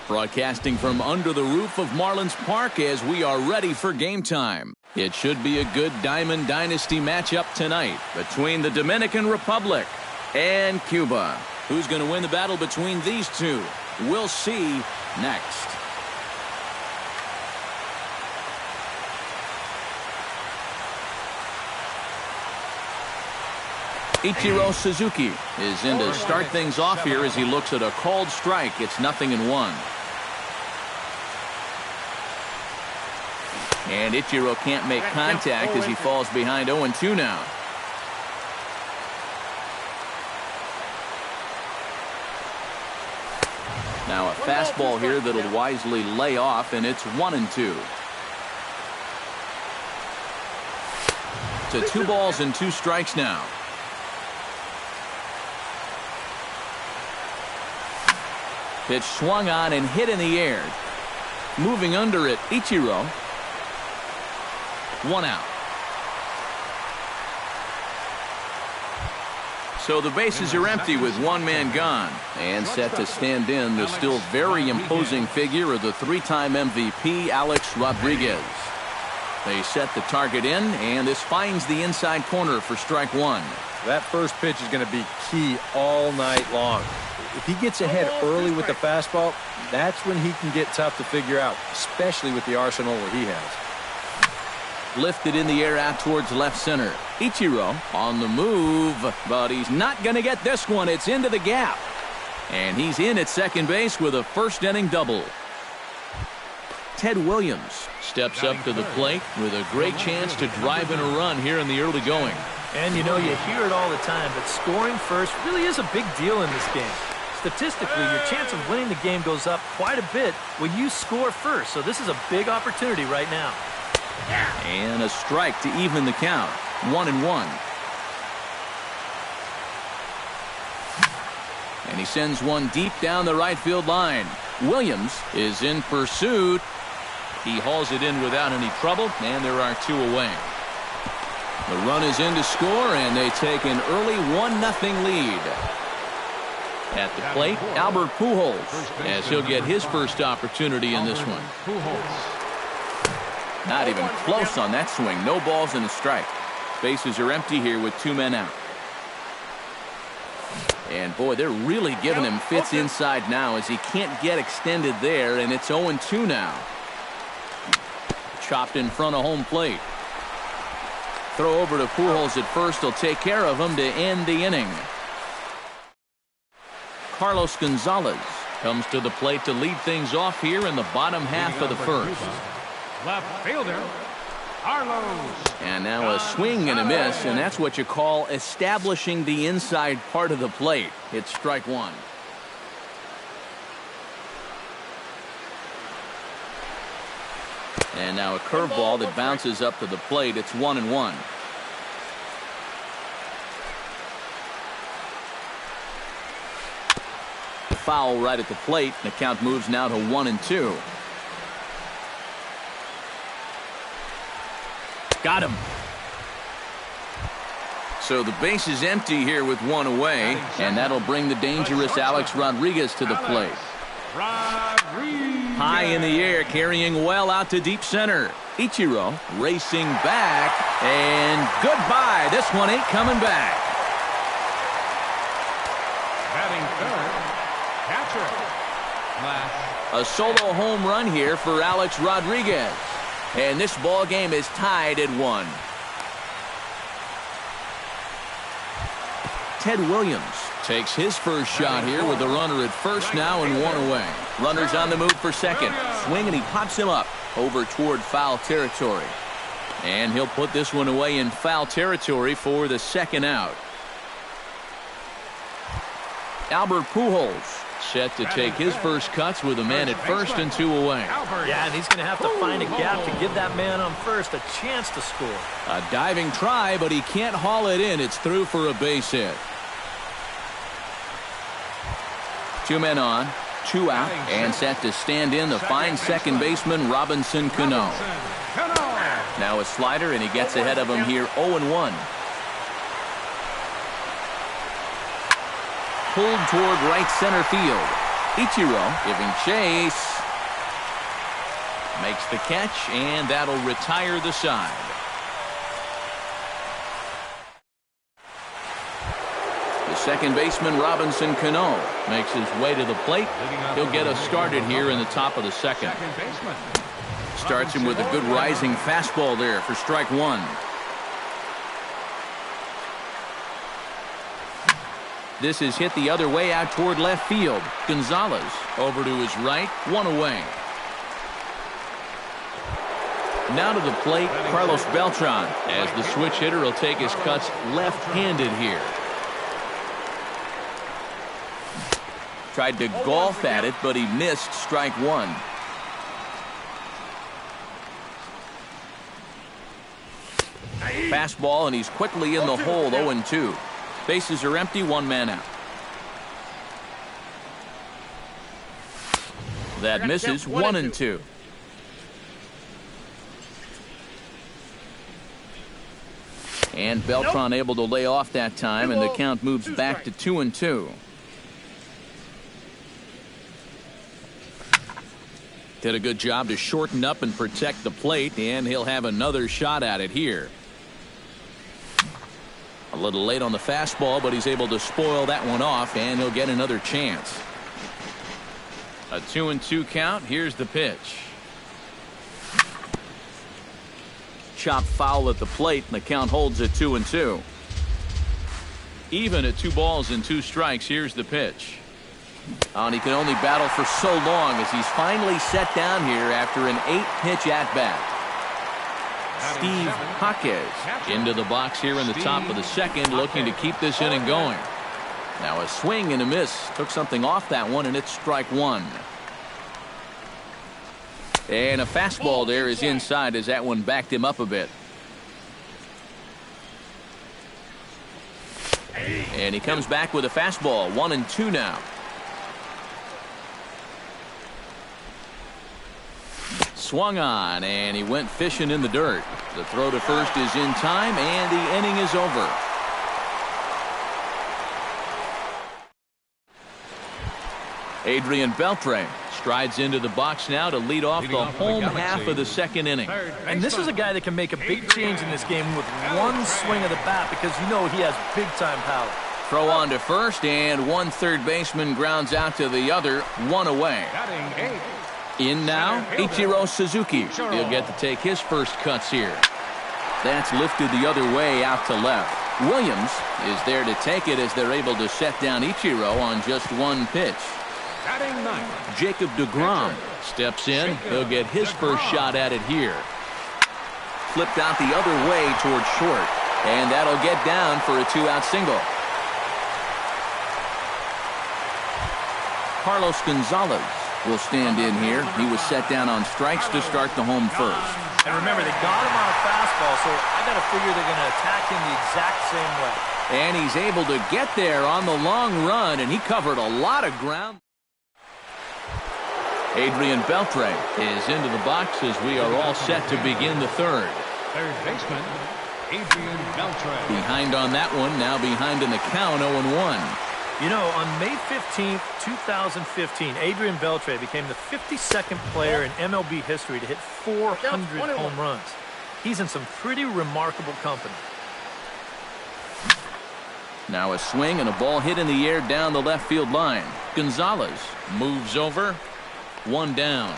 Broadcasting from under the roof of Marlins Park as we are ready for game time. It should be a good Diamond Dynasty matchup tonight between the Dominican Republic and Cuba. Who's going to win the battle between these two? We'll see next. Ichiro Suzuki is in to start things off here as he looks at a called strike. It's 0-1. And Ichiro can't make contact as he falls behind 0-2 now. Now a fastball here that'll wisely lay off, and it's 1-2. To 2 balls and 2 strikes now. Pitch swung on and hit in the air. Moving under it, Ichiro. 1 out. So the bases are empty with 1 man gone. And set to stand in the still very imposing figure of the 3-time MVP, Alex Rodriguez. They set the target in, and this finds the inside corner for strike 1. That first pitch is going to be key all night long. If he gets ahead early with the fastball, that's when he can get tough to figure out, especially with the arsenal that he has. Lifted in the air out towards left center. Ichiro on the move, but he's not going to get this one. It's into the gap. And he's in at second base with a first-inning double. Ted Williams steps up to the plate with a great chance to drive in a run here in the early going. And you know, you hear it all the time, but scoring first really is a big deal in this game. Statistically, your chance of winning the game goes up quite a bit when you score first. So this is a big opportunity right now. And a strike to even the count. 1-1. And he sends one deep down the right field line. Williams is in pursuit. He hauls it in without any trouble, and there are 2 away. The run is in to score, and they take an early 1-0 lead. At the plate, Albert Pujols, as he'll get his first opportunity in this one. Not even close on that swing. No balls and a strike. Bases are empty here with 2 men out. And boy, they're really giving him fits inside now as he can't get extended there, and it's 0-2 now. Chopped in front of home plate. Throw over to Pujols at first. He'll take care of him to end the inning. Carlos Gonzalez comes to the plate to lead things off here in the bottom half of the first. Left fielder, Carlos. And now a swing and a miss, and that's what you call establishing the inside part of the plate. It's strike 1. And now a curveball that bounces up to the plate. It's 1-1. Foul right at the plate. The count moves now to 1-2. Got him. So the base is empty here with 1 away, and that'll bring the dangerous Alex Rodriguez to the plate. High in the air, carrying well out to deep center. Ichiro racing back, and goodbye. This one ain't coming back. Batting third, catcher. A solo home run here for Alex Rodriguez. And this ball game is tied at 1. Ted Williams takes his first shot here with the runner at first now and 1 away. Runner's on the move for second. Swing, and he pops him up over toward foul territory. And he'll put this one away in foul territory for the second out. Albert Pujols set to take his first cuts with a man at first and 2 away. Yeah, and he's going to have to find a gap to give that man on first a chance to score. A diving try, but he can't haul it in. It's through for a base hit. 2 men on, 2 out, and set to stand in the fine second baseman Robinson Cano. Now a slider, and he gets ahead of him here 0-1. Pulled toward right center field. Ichiro giving chase. Makes the catch, and that'll retire the side. The second baseman, Robinson Cano, makes his way to the plate. He'll get us started here in the top of the second. Starts him with a good rising fastball there for strike 1. This is hit the other way out toward left field. Gonzalez over to his right, 1 away. Now to the plate, Carlos Beltran, as the switch hitter will take his cuts left-handed here. Tried to golf at it, but he missed strike 1. Fastball, and he's quickly in the hole, 0-2. Bases are empty, 1 man out. That misses, 1-2. And Beltran able to lay off that time, and the count moves back to 2-2. Did a good job to shorten up and protect the plate, and he'll have another shot at it here. A little late on the fastball, but he's able to spoil that one off, and he'll get another chance. A 2-2 count. Here's the pitch. Chop foul at the plate, and the count holds at 2-2. Even at 2 balls and 2 strikes. Here's the pitch. And he can only battle for so long as he's finally set down here after an 8-pitch at-bat. Steve Jaquez into the box here in the top of the second, looking to keep this inning going. Now a swing and a miss. Took something off that one, and it's strike 1. And a fastball there is inside as that one backed him up a bit. And he comes back with a fastball, 1-2 now. Swung on, and he went fishing in the dirt. The throw to first is in time, and the inning is over. Adrian Beltre strides into the box now to lead off the home half of the second inning. And this is a guy that can make a big change in this game with one swing of the bat, because you know he has big-time power. Throw on to first, and one third baseman grounds out to the other, 1 away. In now, Ichiro Suzuki. He'll get to take his first cuts here. That's lifted the other way out to left. Williams is there to take it as they're able to set down Ichiro on just 1 pitch. Jacob deGrom steps in. He'll get his first shot at it here. Flipped out the other way towards short. And that'll get down for a 2-out single. Carlos Gonzalez will stand in here. He was set down on strikes to start the home first. And remember, they got him on a fastball, so I got to figure they're going to attack him the exact same way. And he's able to get there on the long run, and he covered a lot of ground. Adrian Beltre is into the box as we are all set to begin the third. Third baseman, Adrian Beltre. Behind on that one, now behind in the count, 0-1. You know, on May 15th, 2015, Adrian Beltre became the 52nd player in MLB history to hit 400 home runs. He's in some pretty remarkable company. Now a swing and a ball hit in the air down the left field line. Gonzalez moves over. 1 down.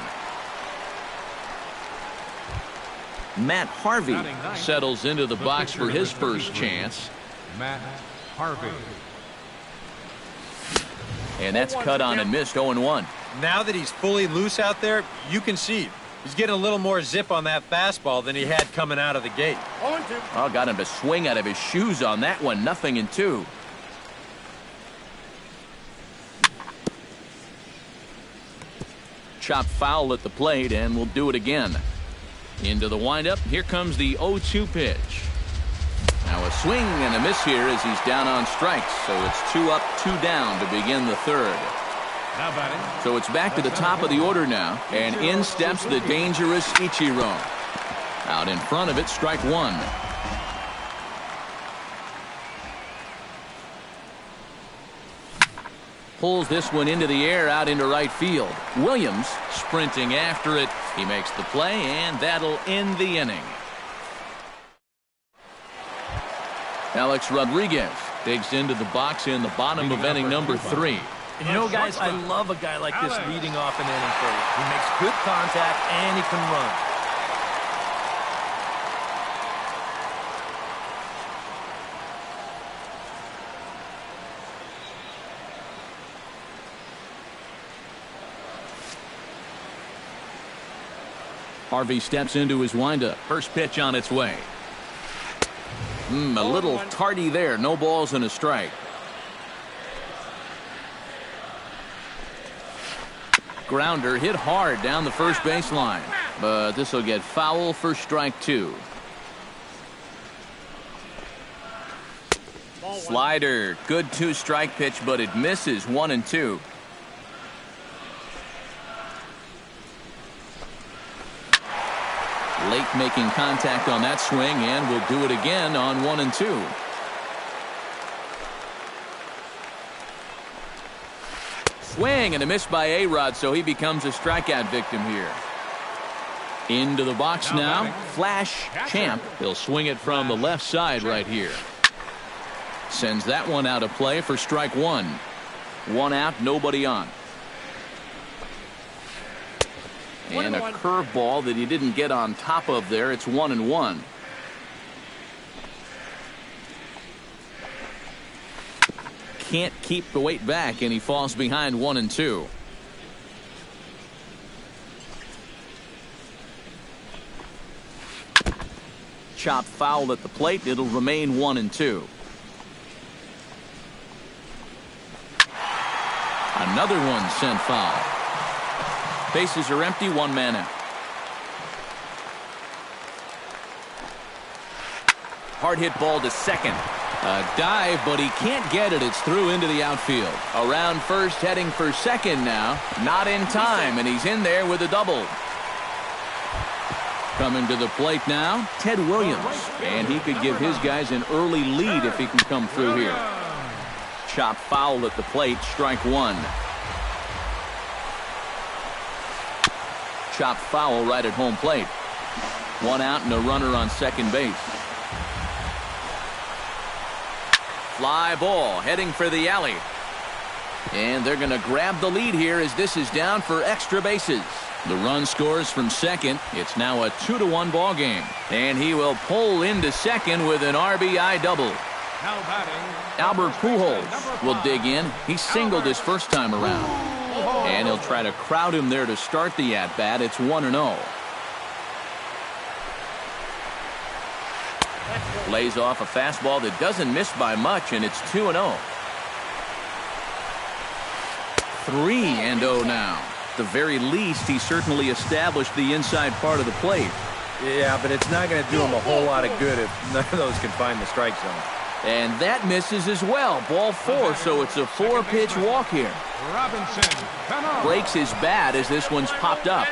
Matt Harvey settles into the box for his first chance. Matt Harvey. And that's cut on and missed, 0-1. Now that he's fully loose out there, you can see He's getting a little more zip on that fastball than he had coming out of the gate. Oh, got him to swing out of his shoes on that one. 0-2. Chop foul at the plate, and we'll do it again. Into the windup. Here comes the 0-2 pitch. Now a swing and a miss here as he's down on strikes. So it's 2 up, 2 down to begin the third. So it's back to the top of the order now, and in steps the dangerous Ichiro. Out in front of it, strike one. Pulls this one into the air out into right field. Williams sprinting after it. He makes the play, and that'll end the inning. Alex Rodriguez digs into the box in the bottom of inning number 3. And you know, guys, I love a guy like this leading off an inning for you. He makes good contact, and he can run. Harvey steps into his windup. First pitch on its way. A little tardy there. No balls and a strike. Grounder hit hard down the first baseline, but this will get foul for strike 2. Slider, good 2-strike pitch, but it misses. 1-2. Late making contact on that swing, and we'll do it again on 1-2. Swing and a miss by A-Rod, so he becomes a strikeout victim here. Into the box now. Flash Champ. He'll swing it from the left side right here. Sends that one out of play for strike 1. 1 out, nobody on. And a curveball that he didn't get on top of there. It's 1-1. Can't keep the weight back, and he falls behind 1-2. Chop foul at the plate. It'll remain 1-2. Another one sent foul. Bases are empty, 1 man out. Hard hit ball to second. A dive, but he can't get it. It's through into the outfield. Around first, heading for second now. Not in time, and he's in there with a double. Coming to the plate now, Ted Williams. And he could give his guys an early lead if he can come through here. Chop foul at the plate, strike 1. Chop foul right at home plate. 1 out and a runner on second base. Fly ball heading for the alley. And they're going to grab the lead here as this is down for extra bases. The run scores from second. It's now a 2-1 ball game. And he will pull into second with an RBI double. Albert Pujols will dig in. He singled his first time around. And he'll try to crowd him there to start the at-bat. It's 1-0. Lays off a fastball that doesn't miss by much, and it's 2-0. 3-0 now. At the very least, he certainly established the inside part of the plate. Yeah, but it's not going to do him a whole lot of good if none of those can find the strike zone. And that misses as well. Ball 4, so it's a 4-pitch walk here. Breaks his bat as this one's popped up.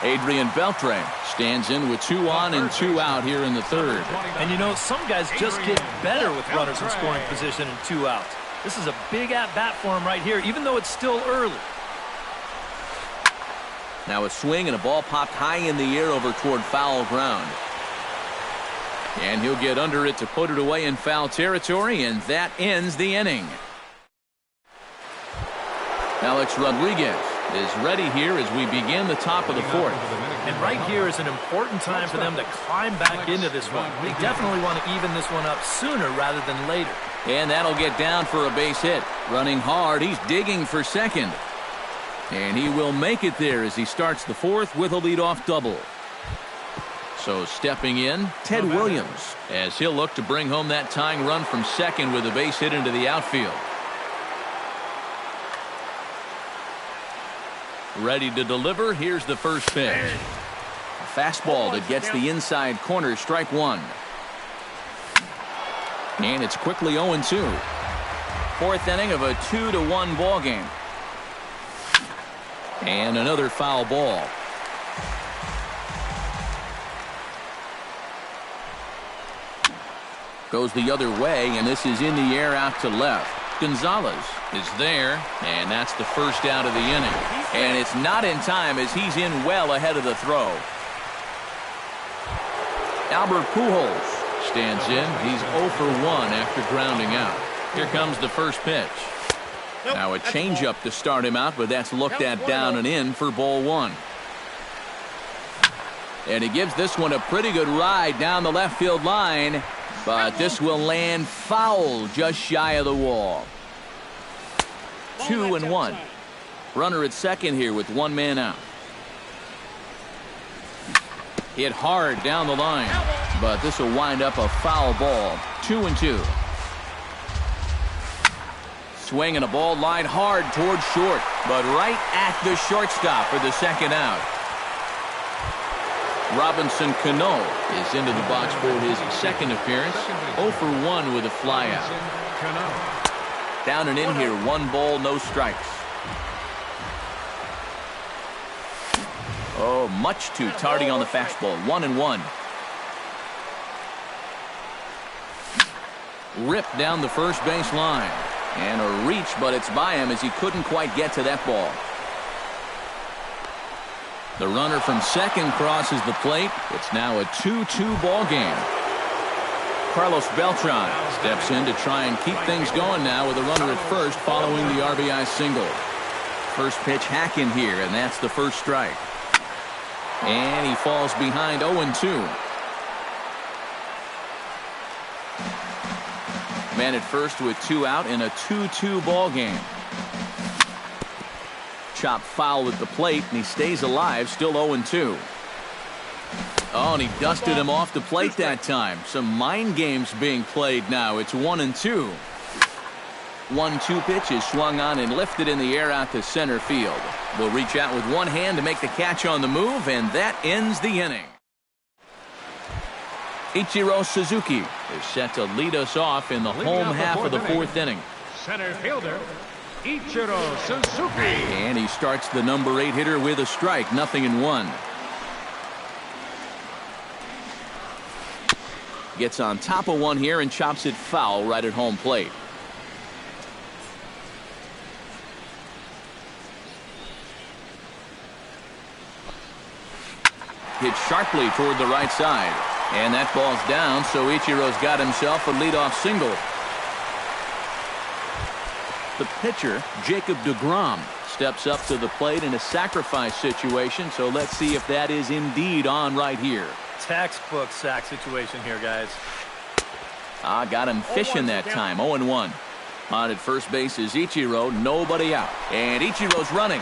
Adrian Beltre stands in with 2 on and 2 out here in the third. And you know, some guys just get better with runners in scoring position and 2 outs. This is a big at-bat for him right here, even though it's still early. Now a swing and a ball popped high in the air over toward foul ground. And he'll get under it to put it away in foul territory, and that ends the inning. Alex Rodriguez is ready here as we begin the top of the 4th. And right here is an important time for them to climb back into this one. They definitely want to even this one up sooner rather than later. And that'll get down for a base hit. Running hard, he's digging for second. And he will make it there as he starts the fourth with a leadoff double. So stepping in, Ted Williams, as he'll look to bring home that tying run from second with a base hit into the outfield. Ready to deliver. Here's the first pitch. A fastball that gets the inside corner, strike one. And it's quickly 0-2. Fourth inning of a 2-1 ball game. And another foul ball. Goes the other way, and this is in the air out to left. Gonzalez is there, and that's the first out of the inning. And it's not in time as he's in well ahead of the throw. Albert Pujols stands in. He's 0 for 1 after grounding out. Here comes the first pitch. Now a changeup to start him out, but that's looked at down and in for ball one. And he gives this one a pretty good ride down the left field line, but this will land foul just shy of the wall. 2-1. Runner at second here with one man out. Hit hard down the line, but this will wind up a foul ball. 2-2. Swing and a ball lined hard towards short, but right at the shortstop for the second out. Robinson Cano is into the box for his second appearance. 0 for 1 with a flyout. Down and in here, 1 ball, no strikes. Oh, much too tardy on the fastball. 1-1. Ripped down the first base line. And a reach, but it's by him as he couldn't quite get to that ball. The runner from second crosses the plate. It's now a 2-2 ball game. Carlos Beltran steps in to try and keep things going now with a runner at first following the RBI single. First pitch hack in here, and that's the first strike. And he falls behind 0-2. Man at first with 2 out in a 2-2 ball game. Chop foul at the plate, and he stays alive, still 0-2. Oh, and he dusted him off the plate that time. Some mind games being played now. It's 1-2. 1-2 pitch is swung on and lifted in the air out to center field. Will reach out with one hand to make the catch on the move, and that ends the inning. Ichiro Suzuki is set to lead us off in the home half of the fourth inning. Center fielder, Ichiro Suzuki. And he starts the number 8 hitter with a strike, 0-1. Gets on top of one here and chops it foul right at home plate. Hit sharply toward the right side. And that ball's down, so Ichiro's got himself a leadoff single. The pitcher, Jacob deGrom, steps up to the plate in a sacrifice situation, so let's see if that is indeed on right here. Textbook sack situation here, guys. Got him fishing that time. 0-1. On at first base is Ichiro, nobody out. And Ichiro's running.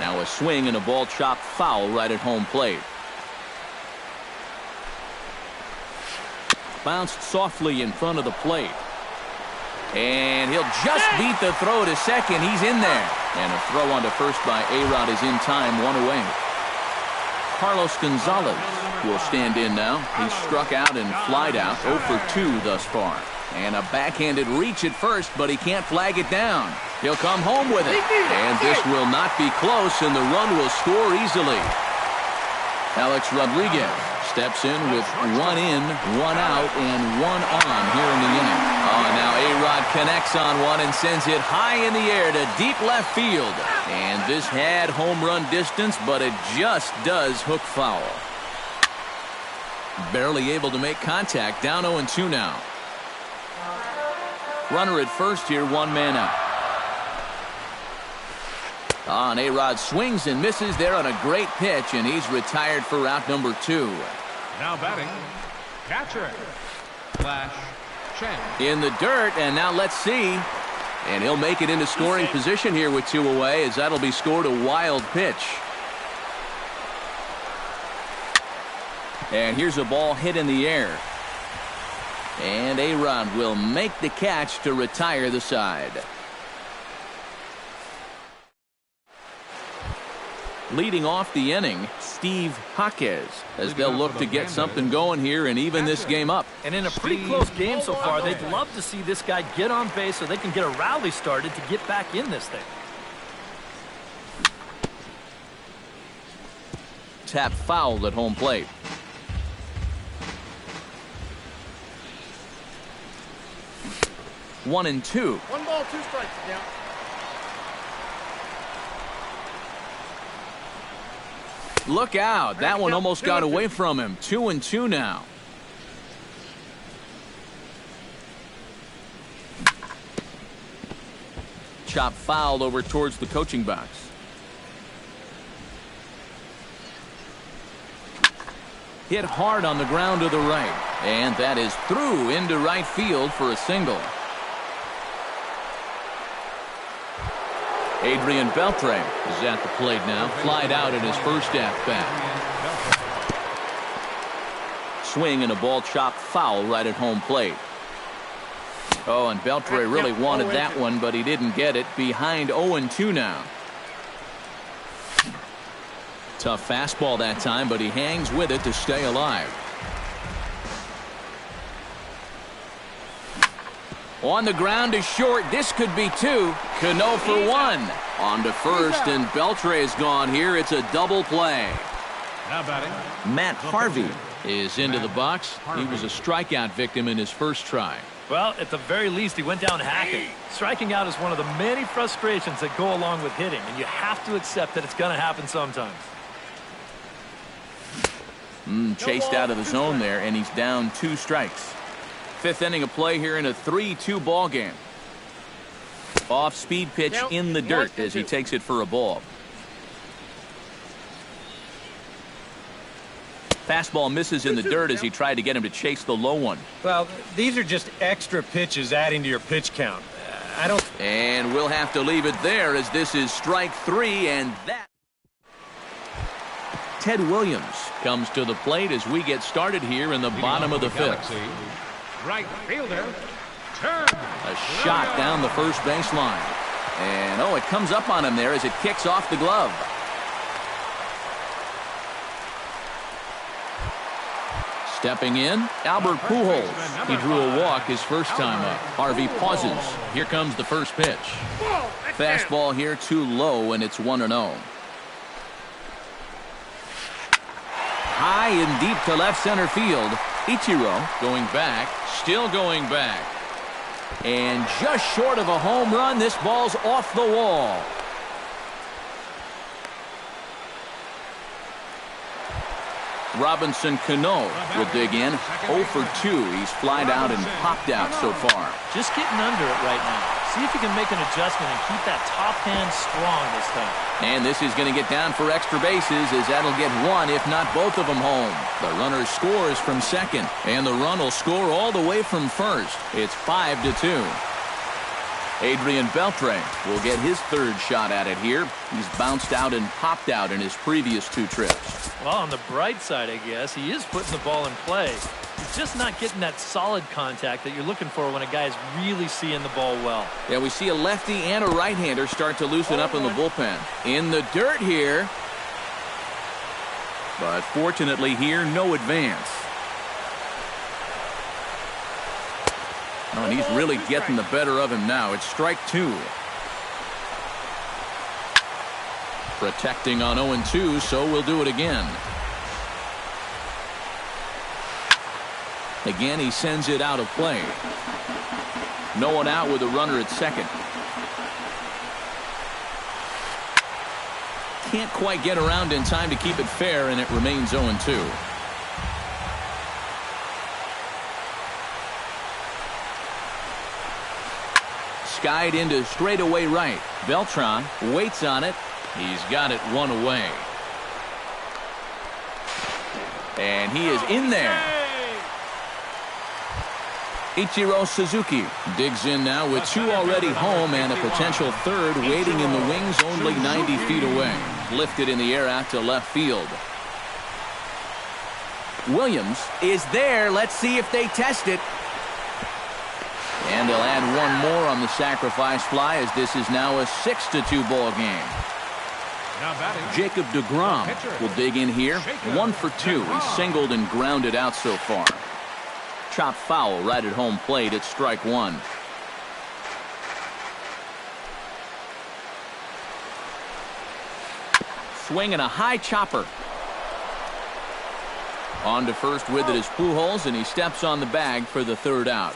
Now a swing and a ball chopped foul right at home plate. Bounced softly in front of the plate. And he'll just beat the throw to second. He's in there. And a throw onto first by A-Rod is in time, 1 away. Carlos Gonzalez will stand in now. He's struck out and flied out, 0 for 2 thus far. And a backhanded reach at first, but he can't flag it down. He'll come home with it. And this will not be close, and the run will score easily. Alex Rodriguez steps in with 1 in, 1 out, and 1 on here in the inning. Oh, now A-Rod connects on one and sends it high in the air to deep left field. And this had home run distance, but it just does hook foul. Barely able to make contact, down 0-2 now. Runner at first here, 1 man out. And A-Rod swings and misses there on a great pitch, and he's retired for route number 2. Now batting, catcher, Flash Chen. In the dirt, and now let's see. And he'll make it into scoring position here with 2 away, as that'll be scored a wild pitch. And here's a ball hit in the air. And A-Rod will make the catch to retire the side. Leading off the inning, Steve Jaquez, as they'll look to get something going here and even this game up. And in a pretty close game so far, they'd love to see this guy get on base so they can get a rally started to get back in this thing. Tap fouled at home plate. One and two. 1 ball, 2 strikes down. Look out. That one almost got away from him. 2 and 2 now. Chop fouled over towards the coaching box. Hit hard on the ground to the right. And that is through into right field for a single. Adrian Beltre is at the plate now. Flied out in his first at-bat. Swing and a ball chopped foul right at home plate. Oh, and Beltre really wanted that one, but he didn't get it. Behind 0-2 now. Tough fastball that time, but he hangs with it to stay alive. On the ground is short. This could be 2. Cano for 1. On to first, and Beltre is gone here. It's a double play. Now batting, Matt Harvey is into the box. He was a strikeout victim in his first try. Well, at the very least, he went down hacking. Striking out is one of the many frustrations that go along with hitting, and you have to accept that it's going to happen sometimes. Chased out of the zone there, and he's down 2 strikes. 5th inning of play here in a 3-2 ball game. Off-speed pitch in the dirt as he takes it for a ball. Fastball misses in the dirt as he tried to get him to chase the low one. Well, these are just extra pitches adding to your pitch count. And we'll have to leave it there as this is strike 3, and that. Ted Williams comes to the plate as we get started here in the bottom of the 5th. right fielder, turn. A shot down the first baseline. And, it comes up on him there as it kicks off the glove. Stepping in, Albert Pujols. He drew a walk his first time up. Harvey pauses. Here comes the first pitch. Fastball here too low, and it's 1-0. High and deep to left center field. Ichiro going back, still going back. And just short of a home run, this ball's off the wall. Robinson Cano will dig in. 0 for 2. He's flied out and popped out so far. Just getting under it right now. See if you can make an adjustment and keep that top hand strong this time. And this is going to get down for extra bases as that'll get one, if not both of them, home. The runner scores from second, and the run will score all the way from first. It's 5-2. Adrian Beltre will get his 3rd shot at it here. He's bounced out and popped out in his previous 2 trips. Well, on the bright side, I guess, he is putting the ball in play. He's just not getting that solid contact that you're looking for when a guy's really seeing the ball well. Yeah, we see a lefty and a right-hander start to loosen up in the bullpen. In the dirt here. But fortunately here, no advance. Oh, and he's really getting the better of him now. It's strike 2. Protecting on 0-2, so we'll do it again. Again, he sends it out of play. No one out with a runner at second. Can't quite get around in time to keep it fair, and it remains 0-2. Skied into straightaway right. Beltran waits on it. He's got it 1 away. And he is in there. Ichiro Suzuki digs in now with 2 already home and a potential 3rd waiting in the wings only 90 feet away. Lifted in the air out to left field. Williams is there. Let's see if they test it. And they'll add 1 more on the sacrifice fly as this is now a 6-2 ball game. Jacob deGrom will dig in here. 1 for 2. He's singled and grounded out so far. Chopped foul right at home plate. It's strike 1. Swing and a high chopper. On to first with it is Pujols, and he steps on the bag for the 3rd out.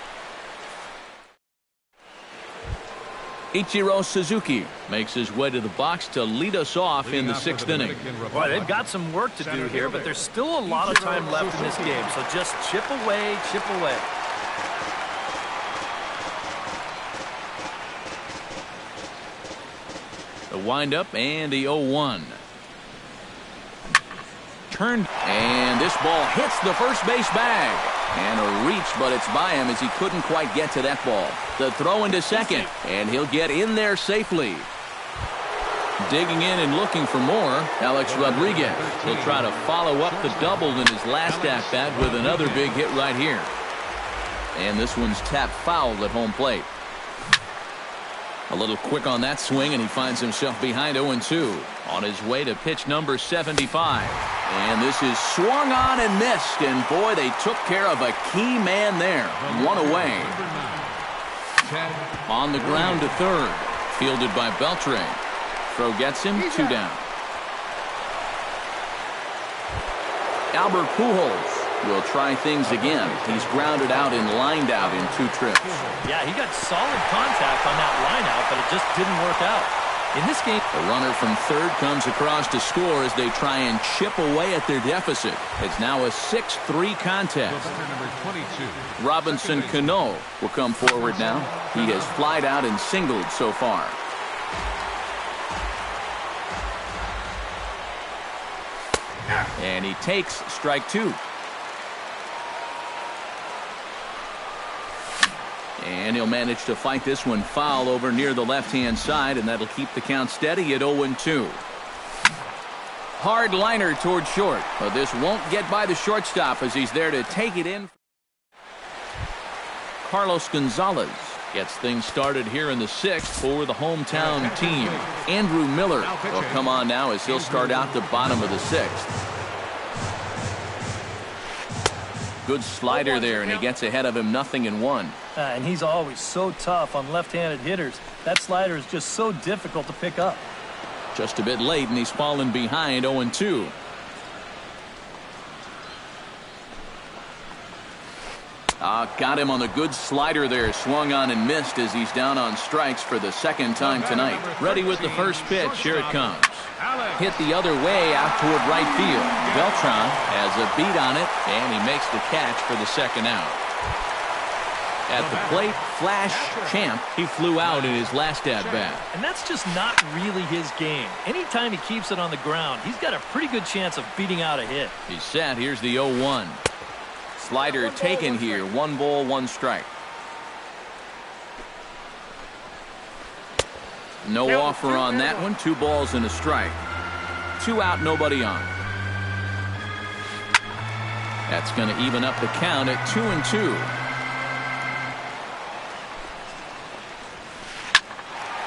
Ichiro Suzuki makes his way to the box to lead us off in the 6th inning. Boy, they've got some work to do here, but there's still a lot of time left in this game, so just chip away, chip away. The windup and the 0-1. Turned, and this ball hits the first base bag. And a reach, but it's by him as he couldn't quite get to that ball. The throw into second, and he'll get in there safely. Digging in and looking for more, Alex Rodriguez. He'll try to follow up the double in his last at-bat with another big hit right here. And this one's tapped foul at home plate. A little quick on that swing, and he finds himself behind 0-2 on his way to pitch number 75. And this is swung on and missed, and boy, they took care of a key man there. 1 away. On the ground to 3rd, fielded by Beltre. Throw gets him, 2 down. Albert Pujols will try things again. He's grounded out and lined out in 2 trips. Yeah, he got solid contact on that line out, but it just didn't work out. In this game, the runner from 3rd comes across to score as they try and chip away at their deficit. It's now a 6-3 contest. Robinson Cano will come forward now. He has flied out and singled so far. And he takes strike 2. And he'll manage to fight this one foul over near the left-hand side, and that'll keep the count steady at 0-2. Hard liner toward short, but this won't get by the shortstop as he's there to take it in. Carlos Gonzalez gets things started here in the 6th for the hometown team. Andrew Miller will come on now as he'll start out the bottom of the 6th. Good slider there, and he gets ahead of him 0-1. And he's always so tough on left-handed hitters. That slider is just so difficult to pick up. Just a bit late, and he's fallen behind 0-2. Got him on the good slider there. Swung on and missed as he's down on strikes for the 2nd time tonight. Ready with the first pitch. Here it comes. Hit the other way out toward right field. Beltran has a beat on it, and he makes the catch for the 2nd out. At the plate, Flash Champ, he flew out in his last at-bat. And that's just not really his game. Anytime he keeps it on the ground, he's got a pretty good chance of beating out a hit. He's set. Here's the 0-1. Slider taken here. 1 ball, 1 strike. No offer on that one. 2 balls and a strike. 2 out, nobody on. That's going to even up the count at 2-2.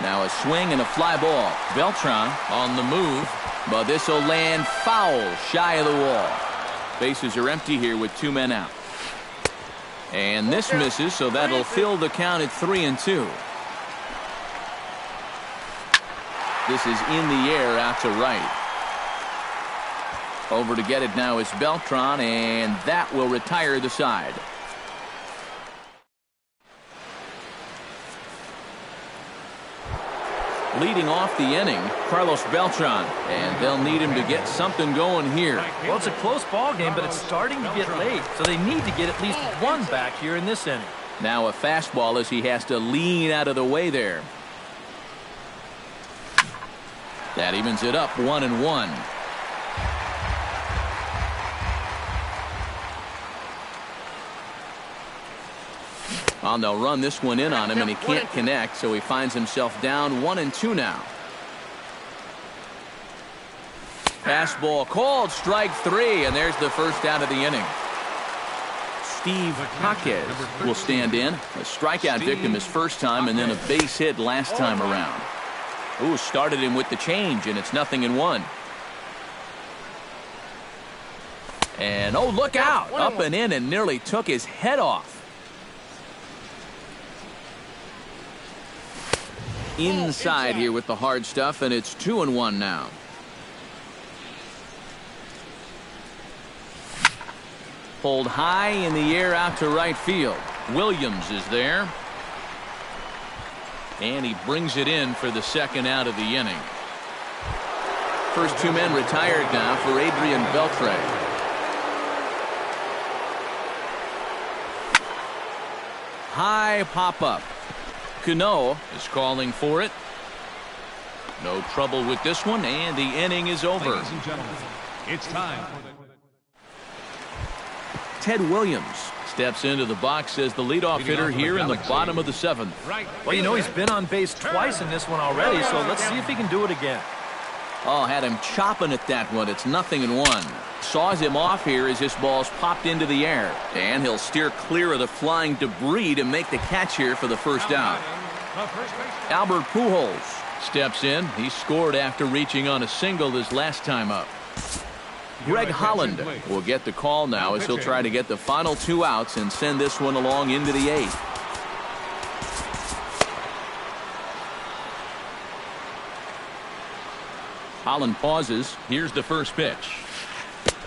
Now a swing and a fly ball. Beltran on the move, but this will land foul shy of the wall. Bases are empty here with 2 men out. And this misses, so that'll fill the count at 3-2. This is in the air out to right. Over to get it now is Beltran, and that will retire the side. Leading off the inning, Carlos Beltran, and they'll need him to get something going here. Well, it's a close ball game, but it's starting to get late, so they need to get at least 1 back here in this inning. Now a fastball as he has to lean out of the way there. That evens it up 1-1. Well, they'll run this one in on him, and he can't connect, so he finds himself down 1-2 now. Fastball called, strike 3, and there's the first out of the inning. Steve Jaquez will stand in. A strikeout victim his first time, and then a base hit last time around. Ooh, started him with the change, and it's 0-1. And, oh, look out. Up and in and nearly took his head off. Inside here with the hard stuff, and it's 2-1 now. Pulled high in the air out to right field. Williams is there. And he brings it in for the second out of the inning. First two men retired now for Adrian Beltre. High pop-up. Cano is calling for it. No trouble with this one, and the inning is over. Ladies and gentlemen, it's time for the... Ted Williams steps into the box as the leadoff hitter here in the bottom of the 7th. Well, you know, he's been on base twice in this one already, so let's see if he can do it again. Oh, had him chopping at that one. It's 0-1. Saws him off here as this ball's popped into the air. And he'll steer clear of the flying debris to make the catch here for the first out. Albert Pujols steps in. He scored after reaching on a single his last time up. Greg Holland will get the call now as he'll try to get the final 2 outs and send this one along into the 8th. Holland pauses. Here's the first pitch.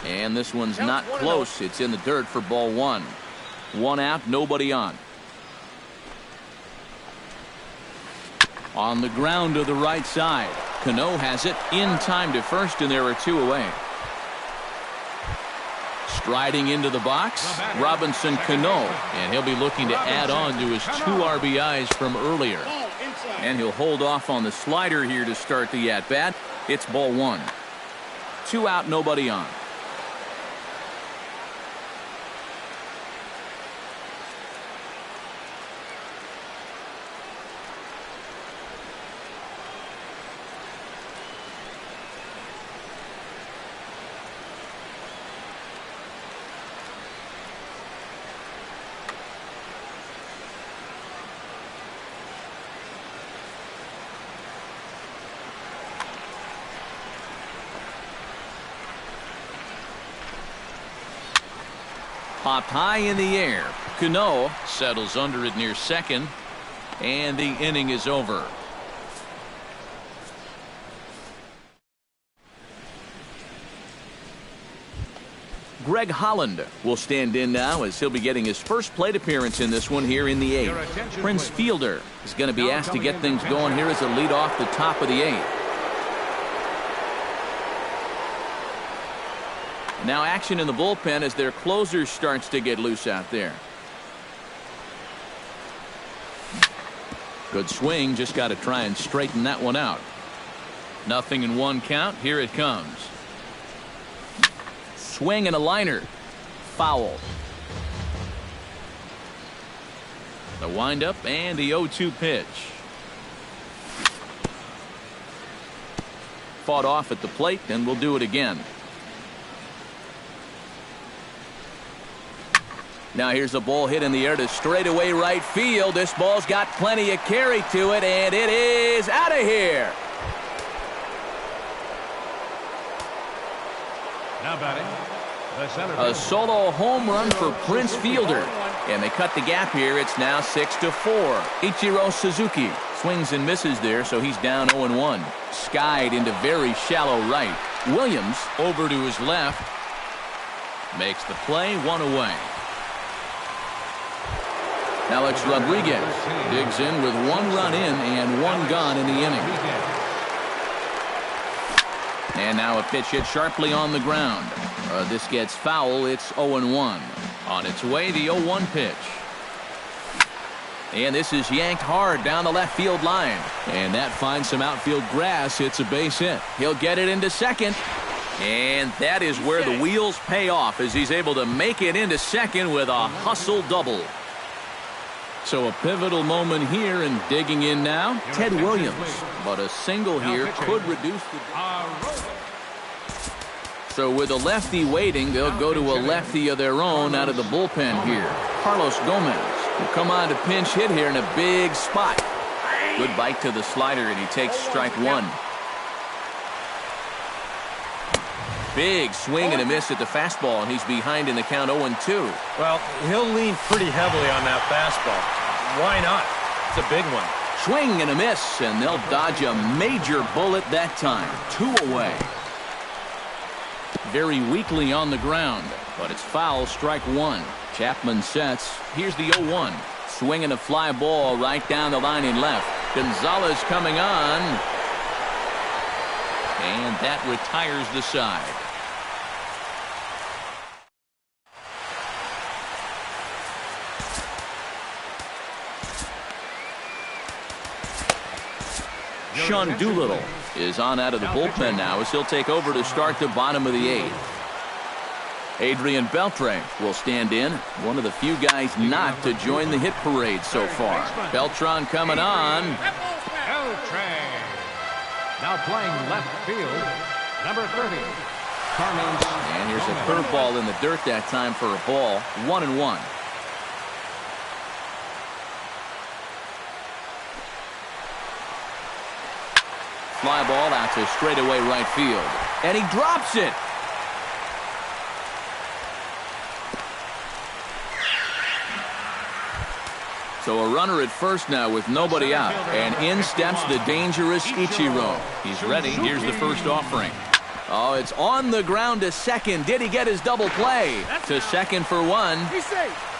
And this one's not close. It's in the dirt for ball 1. 1 out, nobody on. On the ground to the right side. Cano has it in time to first, and there are 2 away. Striding into the box, Robinson Cano, and he'll be looking to add on to his 2 RBIs from earlier. And he'll hold off on the slider here to start the at-bat. It's ball 1. 2 out, nobody on. Popped high in the air. Cano settles under it near second, and the inning is over. Greg Holland will stand in now as he'll be getting his first plate appearance in this one here in the 8th. Prince Fielder is going to be asked to get things going here as a lead off the top of the 8th. Now action in the bullpen as their closer starts to get loose out there. Good swing, just got to try and straighten that one out. 0-1 count, here it comes. Swing and a liner. Foul. The windup and the 0-2 pitch. Fought off at the plate, and we'll do it again. Now here's a ball hit in the air to straightaway right field. This ball's got plenty of carry to it, and it is out of here. Now batting, the center A solo home run for Prince Fielder. And they cut the gap here. It's now 6-4. Ichiro Suzuki swings and misses there, so he's down 0-1. Skied into very shallow right. Williams over to his left. Makes the play, 1 away. Alex Rodriguez digs in with 1 run in and 1 gone in the inning. And now a pitch hit sharply on the ground. This gets foul. It's 0-1. On its way, the 0-1 pitch. And this is yanked hard down the left field line. And that finds some outfield grass. It's a base hit. He'll get it into second. And that is where the wheels pay off as he's able to make it into second with a hustle double. So a pivotal moment here, and digging in now, Ted Williams. But a single here could reduce the... So with a lefty waiting, they'll go to a lefty of their own out of the bullpen here. Carlos Gomez will come on to pinch hit here in a big spot. Good bite to the slider, and he takes strike one. Big swing and a miss at the fastball, and he's behind in the count 0-2. Well, he'll lean pretty heavily on that fastball. Why not? It's a big one. Swing and a miss, and they'll dodge a major bullet that time. 2 away. Very weakly on the ground, but it's foul, strike one. Chapman sets. Here's the 0-1. Swinging a fly ball right down the line in left. Gonzalez coming on. And that retires the side. Sean Doolittle is on out of the bullpen now as he'll take over to start the bottom of the 8th. Adrian Beltre will stand in, one of the few guys not to join the hit parade so far. Beltran coming on. Beltre. Now playing left field, number 30, Carlos. And here's a curveball in the dirt that time for a ball. 1-1. Fly ball out to straightaway right field. And he drops it. So a runner at first now with nobody out. And in steps the dangerous Ichiro. He's ready. Here's the first offering. Oh, it's on the ground to second. Did he get his double play? To second for one. He's safe.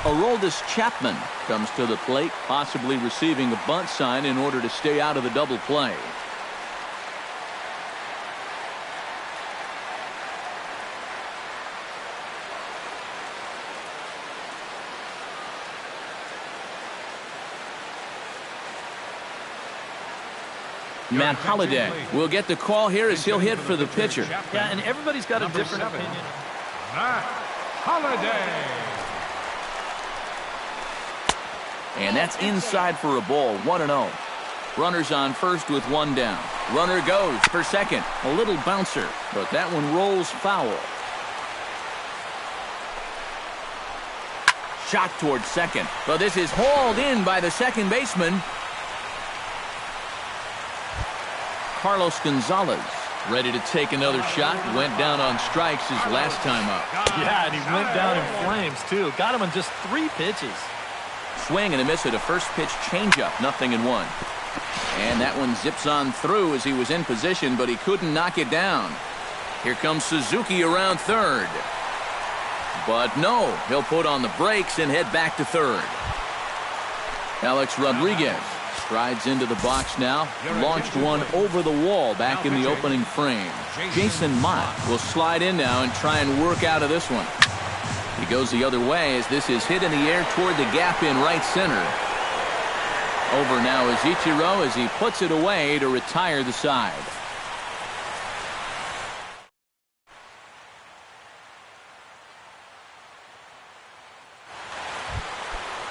Aroldis Chapman comes to the plate, possibly receiving a bunt sign in order to stay out of the double play. Matt Holliday will get the call here as he'll hit for the pitcher. Yeah, and everybody's got a different opinion. Matt Holliday. And that's inside for a ball. 1-0. Runners on first with one down. Runner goes for second. A little bouncer, but that one rolls foul. Shot towards second, but this is hauled in by the second baseman. Carlos Gonzalez ready to take another shot. Went down on strikes his last time up. Yeah, and he went down in flames, too. Got him on just 3 pitches. Swing and a miss at a first pitch changeup. 0-1. And that one zips on through as he was in position, but he couldn't knock it down. Here comes Suzuki around third. But no, he'll put on the brakes and head back to third. Alex Rodriguez strides into the box now. Launched one over the wall back in the opening frame. Jason Mott will slide in now and try and work out of this one. He goes the other way as this is hit in the air toward the gap in right center. Over now is Ichiro as he puts it away to retire the side.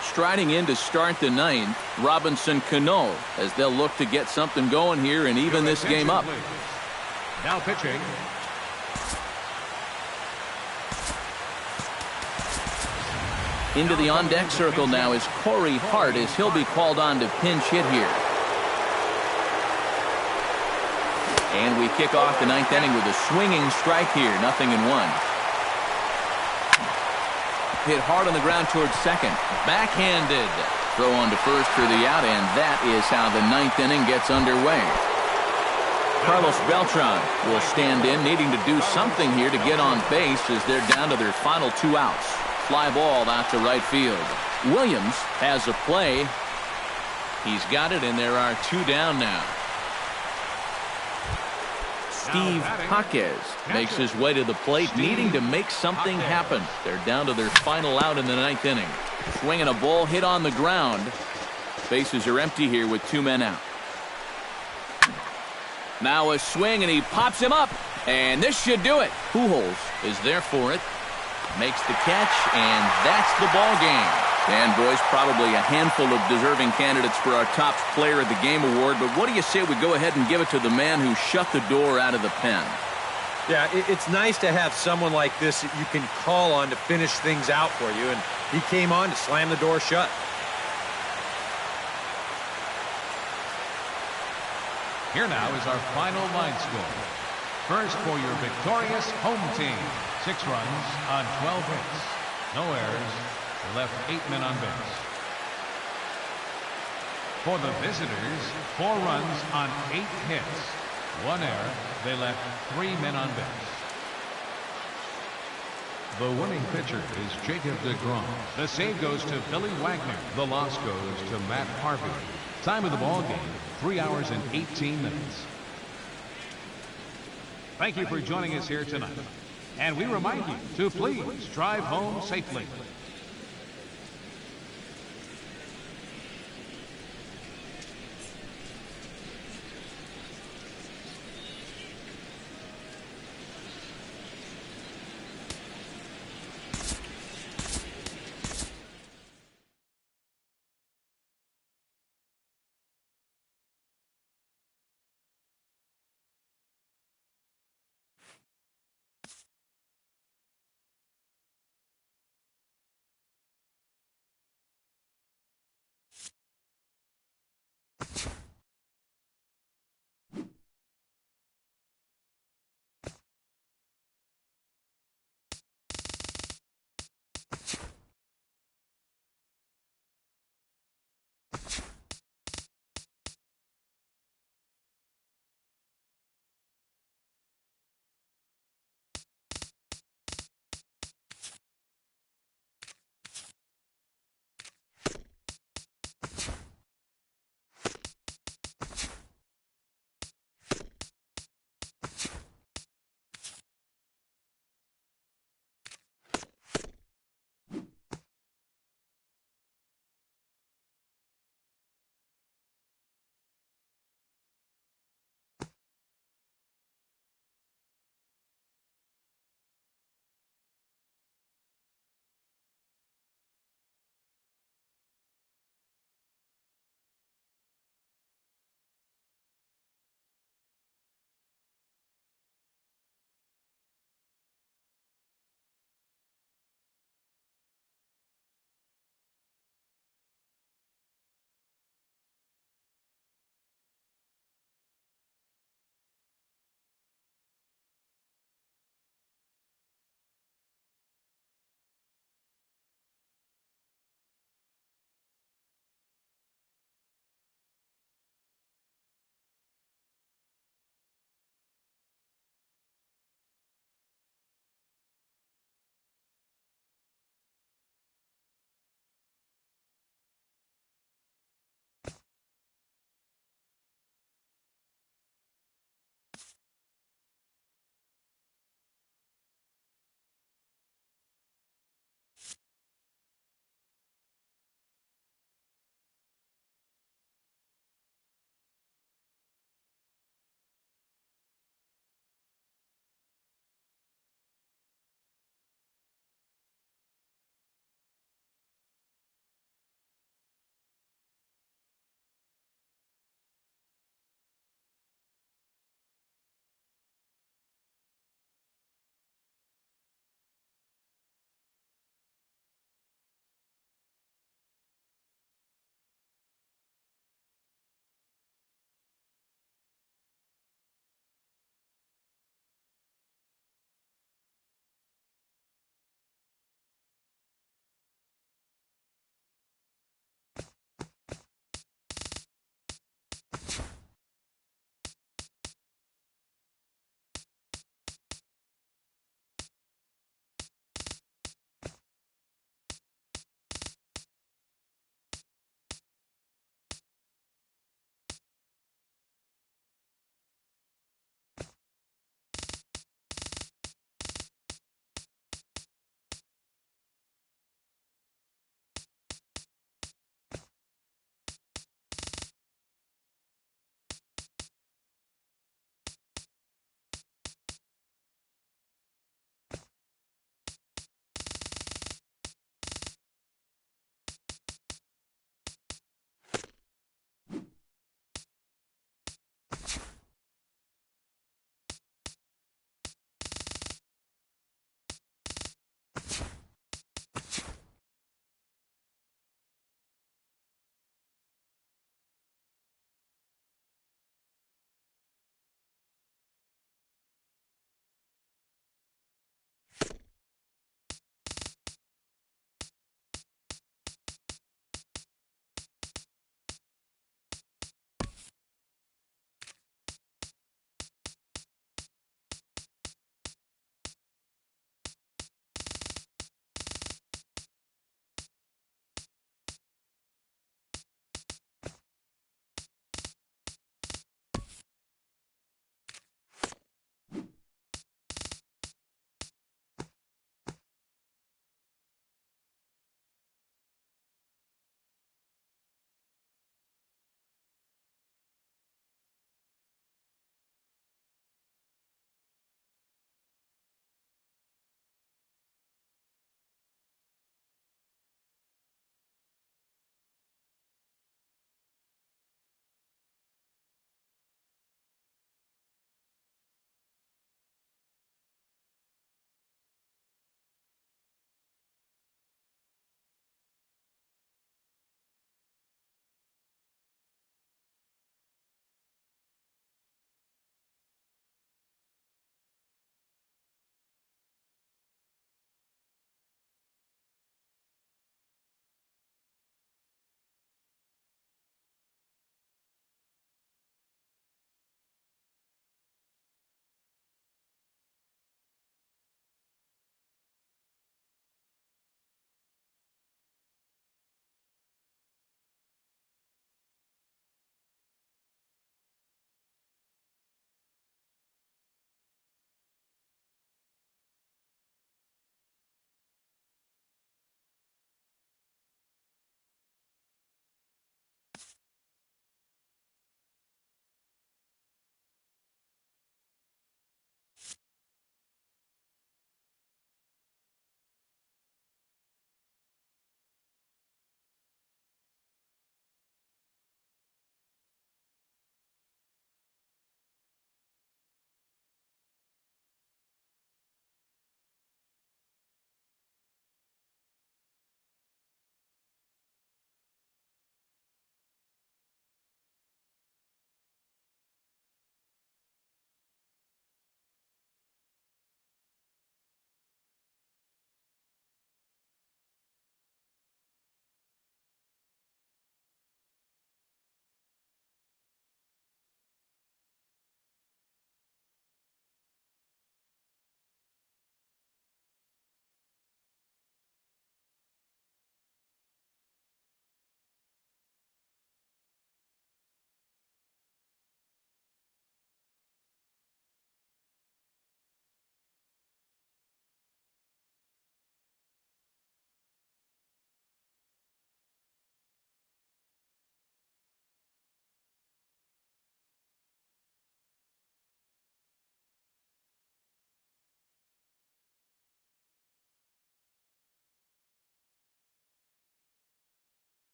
Striding in to start the 9th, Robinson Cano, as they'll look to get something going here and even this game up. Now pitching. Into the on-deck circle now is Corey Hart as he'll be called on to pinch hit here. And we kick off the 9th inning with a swinging strike here. 0-1. Hit hard on the ground towards second. Backhanded. Throw on to first for the out, and that is how the 9th inning gets underway. Carlos Beltran will stand in, needing to do something here to get on base as they're down to their final 2 outs. Fly ball out to right field. Williams has a play. He's got it, and there are 2 down now. Steve Jaquez makes his way to the plate, needing to make something happen. They're down to their final out in the 9th inning. Swinging a ball hit on the ground. Bases are empty here with 2 men out. Now a swing, and he pops him up. And this should do it. Pujols is there for it. Makes the catch, and that's the ball game. And, boys, probably a handful of deserving candidates for our top player of the game award, but what do you say we go ahead and give it to the man who shut the door out of the pen? Yeah, it's nice to have someone like this that you can call on to finish things out for you, and he came on to slam the door shut. Here now is our final line score. First for your victorious home team. 6 runs on 12 hits. No errors. They left 8 men on base. For the visitors, 4 runs on 8 hits. 1 error. They left 3 men on base. The winning pitcher is Jacob deGrom. The save goes to Billy Wagner. The loss goes to Matt Harvey. Time of the ball game, 3 hours and 18 minutes. Thank you for joining us here tonight. And we remind you to please drive home safely.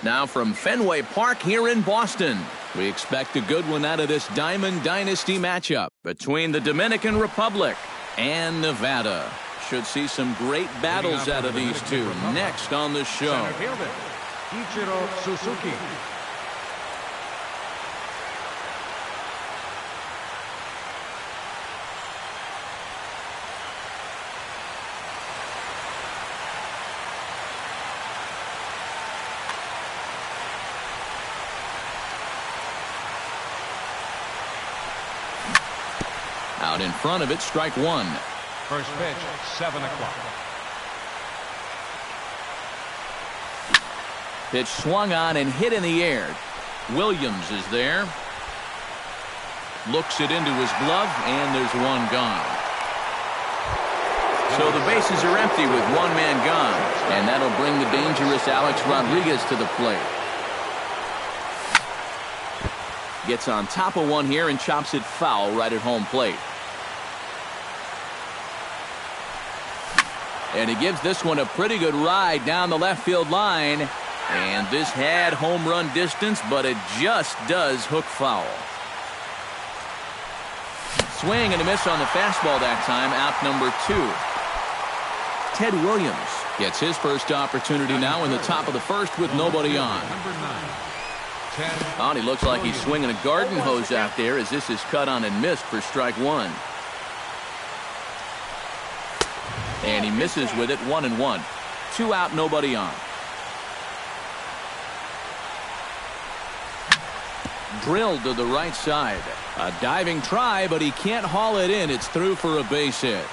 Now from Fenway Park here in Boston, we expect a good one out of this Diamond Dynasty matchup between the Dominican Republic and Nevada. Should see some great battles out of these two next on the show. Center fielder, Ichiro Suzuki. Out in front of it, strike one. First pitch, 7 o'clock. Pitch swung on and hit in the air. Williams is there. Looks it into his glove, and there's one gone. So the bases are empty with one man gone, and that'll bring the dangerous Alex Rodriguez to the plate. Gets on top of one here and chops it foul right at home plate. And he gives this one a pretty good ride down the left field line. And this had home run distance, but it just does hook foul. Swing and a miss on the fastball that time, out number 2. Ted Williams gets his first opportunity now in the top of the first with nobody on. Oh, he looks like he's swinging a garden hose out there as this is cut on and missed for strike one. And he misses with it, 1-1. 2 out, nobody on. Drilled to the right side. A diving try, but he can't haul it in. It's through for a base hit.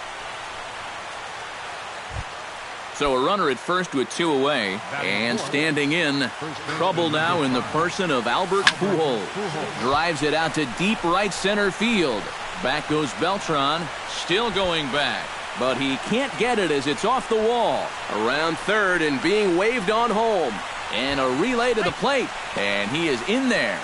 So a runner at first with 2 away. And standing in, trouble now in the person of Albert Pujols. Drives it out to deep right center field. Back goes Beltran, still going back. But he can't get it as it's off the wall. Around third and being waved on home. And a relay to the plate. And he is in there.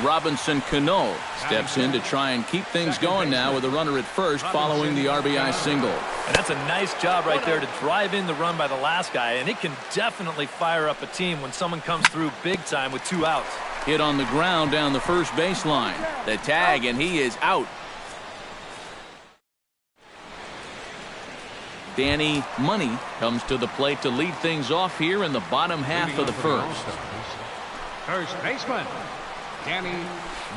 Robinson Cano steps in to try and keep things going now with a runner at first following the RBI single. And that's a nice job right there to drive in the run by the last guy. And it can definitely fire up a team when someone comes through big time with 2 outs. Hit on the ground down the first baseline. The tag, and he is out. Danny Money comes to the plate to lead things off here in the bottom half of the first. First baseman, Danny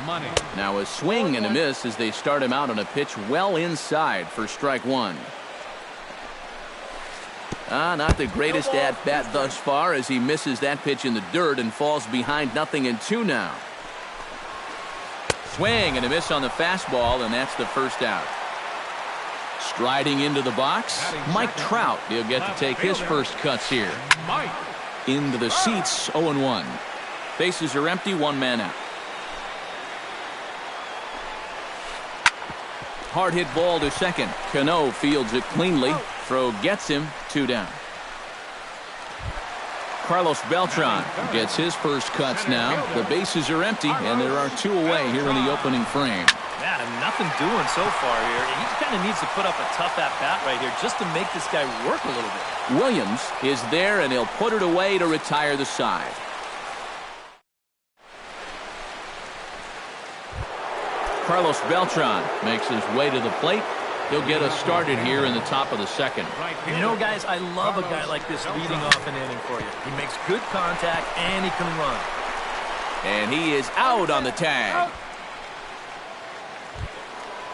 Money. Now a swing and a miss as they start him out on a pitch well inside for strike one. Not the greatest at-bat thus far as he misses that pitch in the dirt and falls behind 0-2 now. Swing and a miss on the fastball, and that's the first out. Striding into the box, Mike Trout. He'll get to take his first cuts here. Into the seats, 0-1. Bases are empty, 1 man out. Hard hit ball to second. Cano fields it cleanly. Throw gets him, 2 down. Carlos Beltran gets his first cuts now. The bases are empty, and there are 2 away here in the opening frame. Yeah, nothing doing so far here. He kind of needs to put up a tough at-bat right here just to make this guy work a little bit. Williams is there, and he'll put it away to retire the side. Carlos Beltran makes his way to the plate. He'll get us started here in the top of the second. You know, guys, I love a guy like this leading off an inning for you. He makes good contact, and he can run. And he is out on the tag.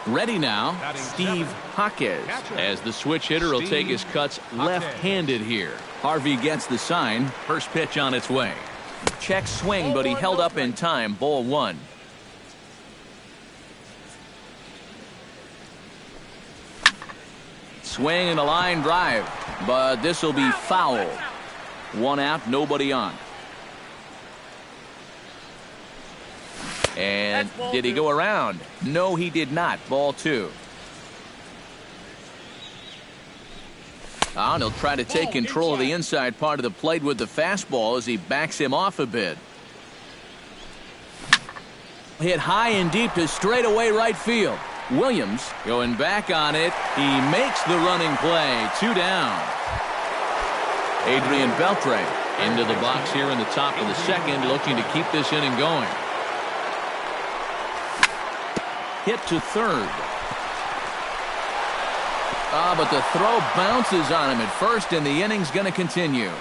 Ready now, Steve Jaquez, as the switch hitter will take his cuts left-handed here. Harvey gets the sign. First pitch on its way. Check swing, but he held up in time. Ball 1. Swing and a line drive, but this will be foul. 1 out, nobody on. And did he go around? No, he did not. Ball 2. And he'll try to take control of the inside part of the plate with the fastball as he backs him off a bit. Hit high and deep to straightaway right field. Williams going back on it. He makes the running play. 2 down. Adrian Beltre Into the box here in the top of the second, looking to keep this inning going. Hit to third. But the throw bounces on him at first, and the inning's going to continue.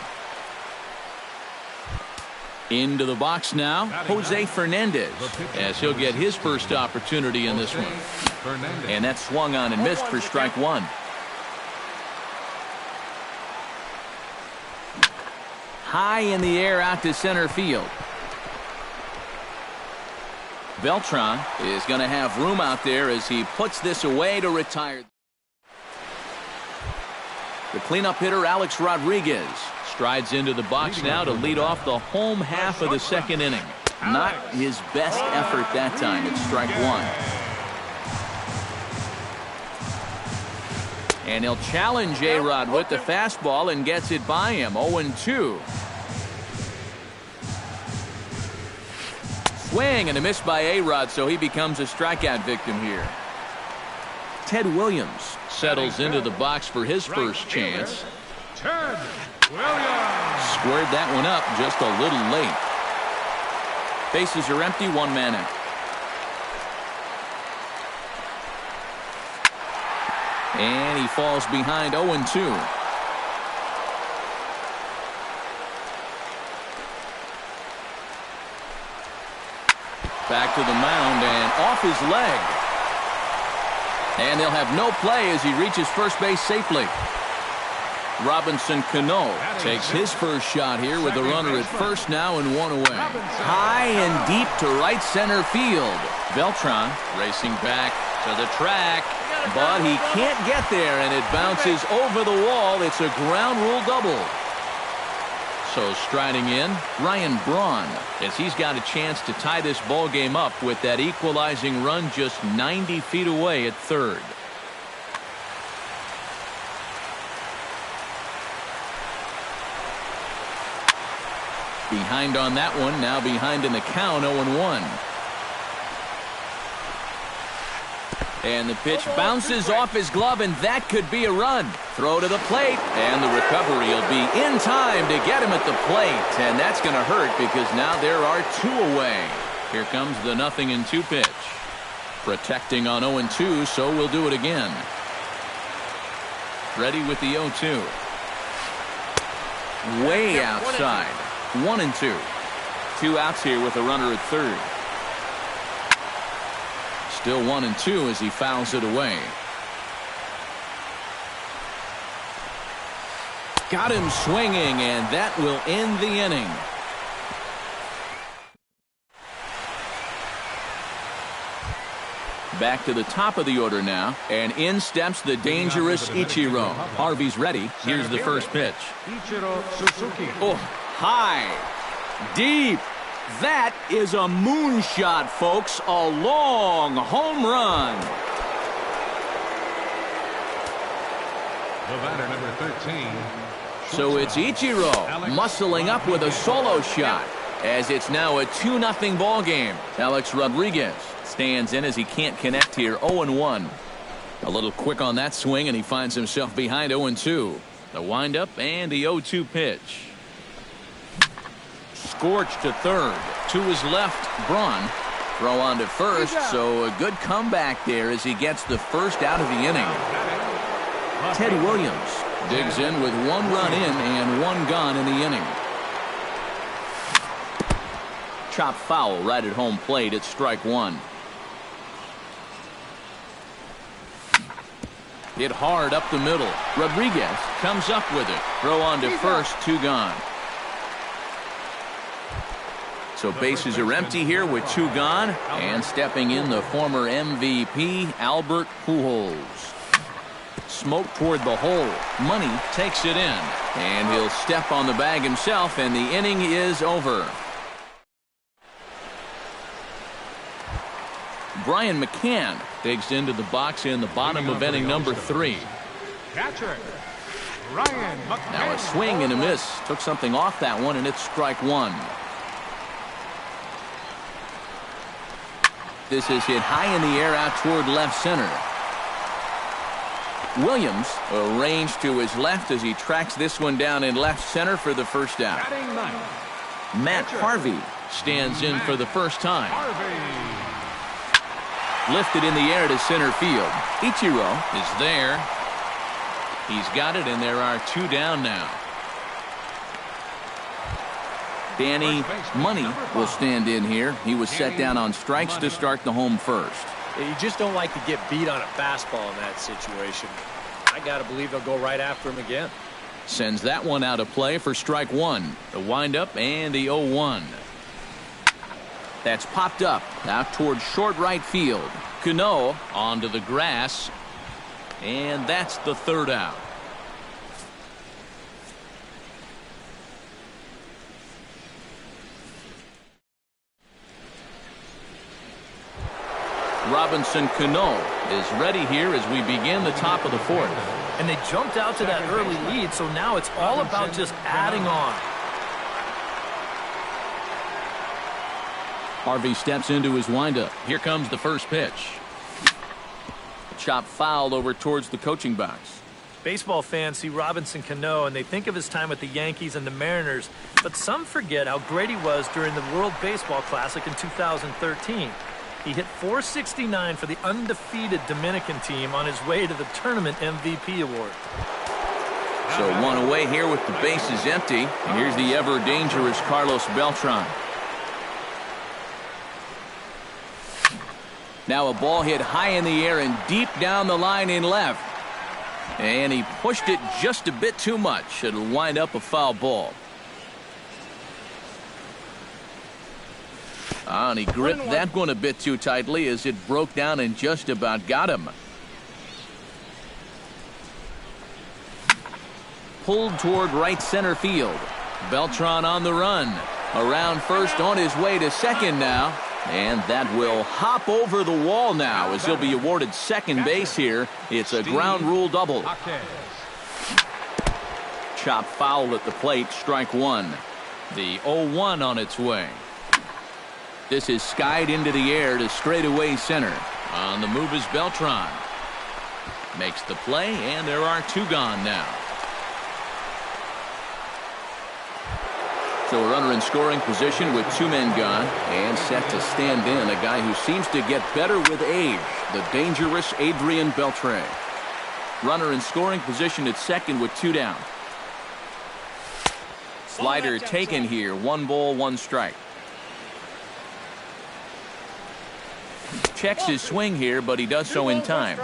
Into the box now, Jose Fernandez, as he'll get his first opportunity in this one. And that swung on and missed for strike one. High in the air out to center field. Beltran is going to have room out there as he puts this away to retire. The cleanup hitter, Alex Rodriguez, strides into the box now to lead off the home half of the second inning. Not his best effort that time. It's strike one. And he'll challenge A-Rod with the fastball and gets it by him. 0-2. Swing and a miss by A-Rod, so he becomes a strikeout victim here. Ted Williams settles into the box for his first chance. Ted Williams. Squared that one up just a little late. Bases are empty, one man out. And he falls behind 0-2. Back to the mound and off his leg. And they'll have no play as he reaches first base safely. Robinson Cano takes his first shot here with a runner at first now and one away. High and deep to right center field. Beltran racing back to the track, but he can't get there, and it bounces over the wall. It's a ground rule double. So striding in, Ryan Braun, as he's got a chance to tie this ball game up with that equalizing run just 90 feet away at third. Behind on that one, now behind in the count, 0-1. And the pitch bounces off his glove, and that could be a run. Throw to the plate, and the recovery will be in time to get him at the plate. And that's going to hurt because now there are two away. Here comes the 0-2 pitch. Protecting on 0-2, so we'll do it again. Ready with the 0-2. Way outside. 1-2. Two outs here with a runner at third. Still 1-2 as he fouls it away. Got him swinging, and that will end the inning. Back to the top of the order now, and in steps the dangerous Ichiro. Harvey's ready. Here's the first pitch. Oh, high, deep. That is a moonshot, folks. A long home run. The batter, number 13. So it's Ichiro muscling up with a solo shot as it's now a 2-0 ball game. Alex Rodriguez stands in as he can't connect here. 0-1. A little quick on that swing, and he finds himself behind 0-2. The windup and the 0-2 pitch. Scorched to third. To his left, Braun. Throw on to first, so a good comeback there as he gets the first out of the inning. Ted Williams digs in with one run in and one gone in the inning. Chop foul right at home plate. It's strike one. Hit hard up the middle. Rodriguez comes up with it. Throw on to first, two gone. So bases are empty here with two gone, and stepping in the former MVP, Albert Pujols. Smoke toward the hole. Money takes it in, and he'll step on the bag himself, and the inning is over. Brian McCann digs into the box in the bottom of inning number 3. Catcher, Ryan McCann. Now a swing and a miss. Took something off that one, and it's strike one. This is hit high in the air out toward left center. Williams arranged to his left as he tracks this one down in left center for the first out. Matt Harvey stands in for the first time. Lifted in the air to center field. Ichiro is there. He's got it, and there are 2 down now. Danny Money will stand in here. He was set down on strikes to start the home first. You just don't like to get beat on a fastball in that situation. I got to believe they'll go right after him again. Sends that one out of play for strike 1. The windup and the 0-1. That's popped up out towards short right field. Cano onto the grass. And that's the 3rd out. Robinson Cano is ready here as we begin the top of the 4th. And they jumped out to that early lead, so now it's all about just adding on. Harvey steps into his windup. Here comes the first pitch. Chop fouled over towards the coaching box. Baseball fans see Robinson Cano and they think of his time with the Yankees and the Mariners, but some forget how great he was during the World Baseball Classic in 2013. He hit .469 for the undefeated Dominican team on his way to the tournament MVP award. So 1 away here with the bases empty. And here's the ever-dangerous Carlos Beltran. Now a ball hit high in the air and deep down the line in left. And he pushed it just a bit too much. It'll wind up a foul ball. And he gripped that one a bit too tightly as it broke down and just about got him. Pulled toward right center field. Beltran on the run. Around first on his way to second now. And that will hop over the wall now as he'll be awarded second base here. It's a ground rule double. Chop foul at the plate, strike 1. The 0-1 on its way. This is skied into the air to straightaway center. On the move is Beltran. Makes the play, and there are 2 gone now. So a runner in scoring position with 2 men gone and set to stand in a guy who seems to get better with age, the dangerous Adrian Beltre. Runner in scoring position at second with 2 down. Slider taken here, 1 ball, 1 strike. Checks his swing here, but he does so in time.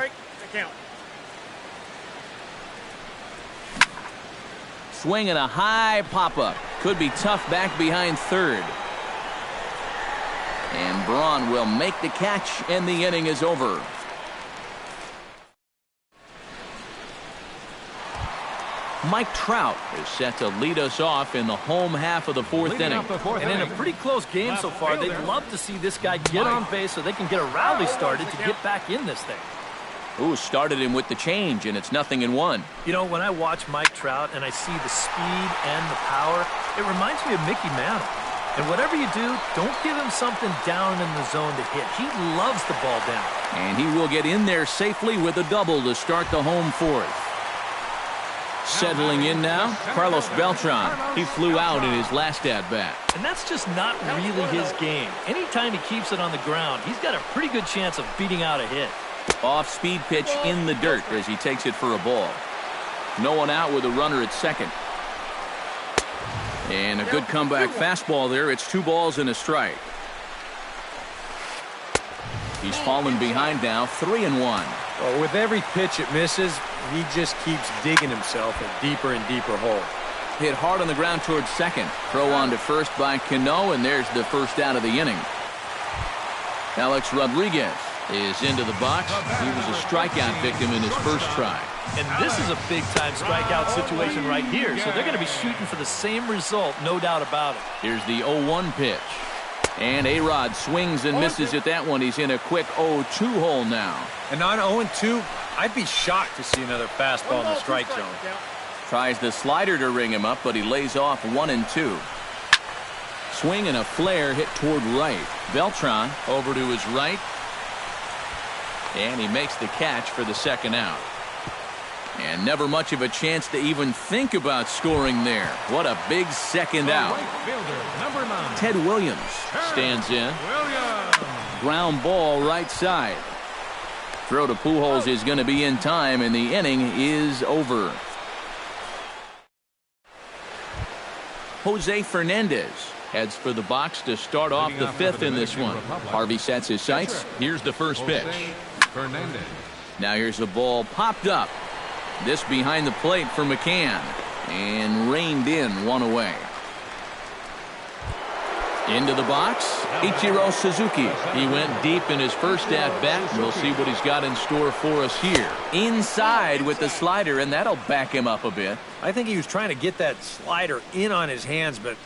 Swing and a high pop-up. Could be tough back behind third. And Braun will make the catch, and the inning is over. Mike Trout is set to lead us off in the home half of the 4th inning. And in a pretty close game so far, they'd love to see this guy get on base so they can get a rally started to get back in this thing. Ooh, started him with the change, and it's 0-1. You know, when I watch Mike Trout and I see the speed and the power, it reminds me of Mickey Mantle. And whatever you do, don't give him something down in the zone to hit. He loves the ball down. And he will get in there safely with a double to start the home 4th. Settling in now, Carlos Beltran. He flew out in his last at-bat. And that's just not really his game. Anytime he keeps it on the ground, he's got a pretty good chance of beating out a hit. Off-speed pitch in the dirt as he takes it for a ball. No one out with a runner at second. And a good comeback fastball there. It's 2 balls and a strike. He's fallen behind now, 3-1. Well, with every pitch it misses, he just keeps digging himself a deeper and deeper hole. Hit hard on the ground towards second. Throw on to first by Cano, and there's the first out of the inning. Alex Rodriguez is into the box. He was a strikeout victim in his first try. And this is a big-time strikeout situation right here, so they're going to be shooting for the same result, no doubt about it. Here's the 0-1 pitch. And A-Rod swings and misses at that one. He's in a quick 0-2 hole now. And on 0-2, I'd be shocked to see another fastball in the strike zone. Tries the slider to ring him up, but he lays off 1-2. Swing and a flare hit toward right. Beltran over to his right. And he makes the catch for the second out. And never much of a chance to even think about scoring there. What a big second out. Right fielder, number 9. Ted Williams stands in. Ground ball right side. Throw to Pujols is going to be in time, and the inning is over. Jose Fernandez heads for the box to start off the 5th in this one. Harvey sets his sights. Here's the first pitch. Fernandez. Now here's the ball popped up. This behind the plate for McCann. And reined in, one away. Into the box, Ichiro Suzuki. He went deep in his first at-bat. We'll see what he's got in store for us here. Inside with the slider, and that'll back him up a bit. I think he was trying to get that slider in on his hands, but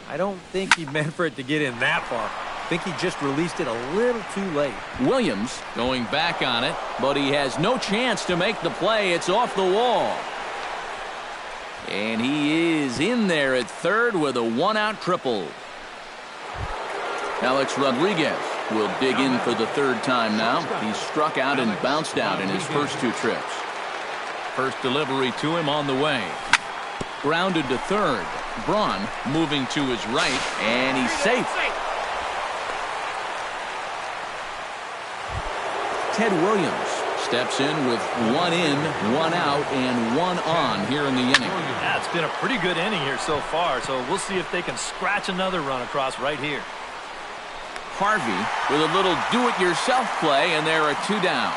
I don't think he meant for it to get in that far. I think he just released it a little too late. Williams going back on it, but he has no chance to make the play. It's off the wall. And he is in there at third with a one-out triple. Alex Rodriguez will dig in for the 3rd time now. He struck out and bounced out in his first 2 trips. First delivery to him on the way. Grounded to third. Braun moving to his right, and he's safe. Ted Williams steps in with 1 in, 1 out, and 1 on here in the inning. Yeah, it's been a pretty good inning here so far, so we'll see if they can scratch another run across right here. Harvey with a little do-it-yourself play, and there are 2 down.